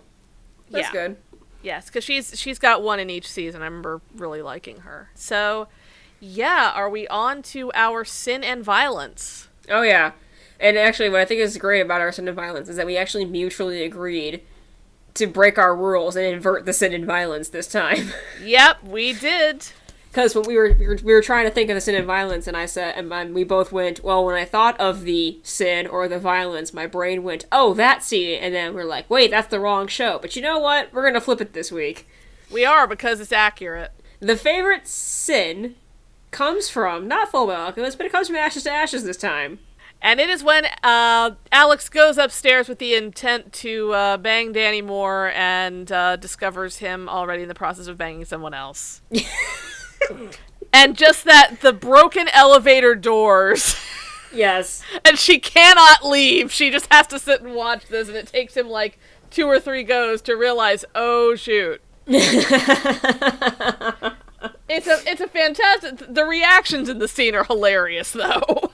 S1: That's good.
S2: Yes, because she's got one in each season. I remember really liking her. So, yeah, are we on to our sin and violence?
S1: Oh yeah. And actually, what I think is great about our sin and violence is that we actually mutually agreed to break our rules and invert the sin and violence this time.
S2: Yep, we did.
S1: Because when we were trying to think of the sin and violence, and I said, and we both went, well, when I thought of the sin or the violence, my brain went, oh, that scene, and then we're like, wait, that's the wrong show. But you know what? We're gonna flip it this week.
S2: We are, because it's accurate.
S1: The favorite sin comes from, not Fullmetal Alchemist, but it comes from Ashes to Ashes this time.
S2: And it is when Alex goes upstairs with the intent to bang Danny Moore and discovers him already in the process of banging someone else. And just that, the broken elevator doors.
S1: Yes.
S2: And she cannot leave. She just has to sit and watch this, and it takes him 2 or 3 goes to realize, oh, shoot. It's a fantastic... The reactions in the scene are hilarious, though.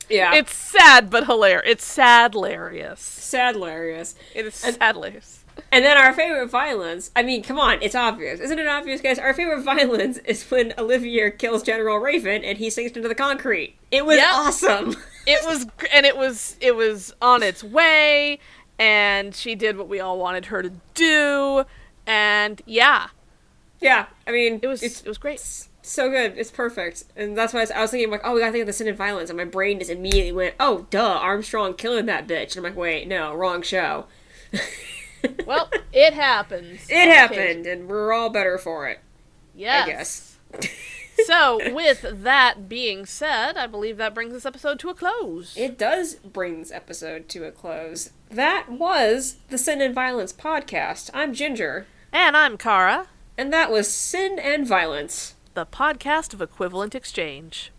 S1: Yeah.
S2: It's sad, but hilarious. It's sad-larious.
S1: Sad-larious.
S2: It is sad-larious.
S1: And then our favorite violence, I mean, come on, it's obvious. Isn't it obvious, guys? Our favorite violence is when Olivier kills General Raven and he sinks into the concrete. It was awesome.
S2: It was on its way, and she did what we all wanted her to do, and yeah.
S1: Yeah, I mean...
S2: It was great.
S1: So good. It's perfect. And that's why I was thinking, like, oh, we gotta think of the sin and violence. And my brain just immediately went, oh, duh, Armstrong killing that bitch. And I'm like, wait, no, wrong show.
S2: Well, it happens.
S1: It happened, and we're all better for it.
S2: Yes.
S1: I guess.
S2: So, with that being said, I believe that brings this episode to a close.
S1: It does bring this episode to a close. That was the Sin and Violence podcast. I'm Ginger.
S2: And I'm Kara.
S1: And that was Sin and Violence,
S2: The podcast of equivalent exchange.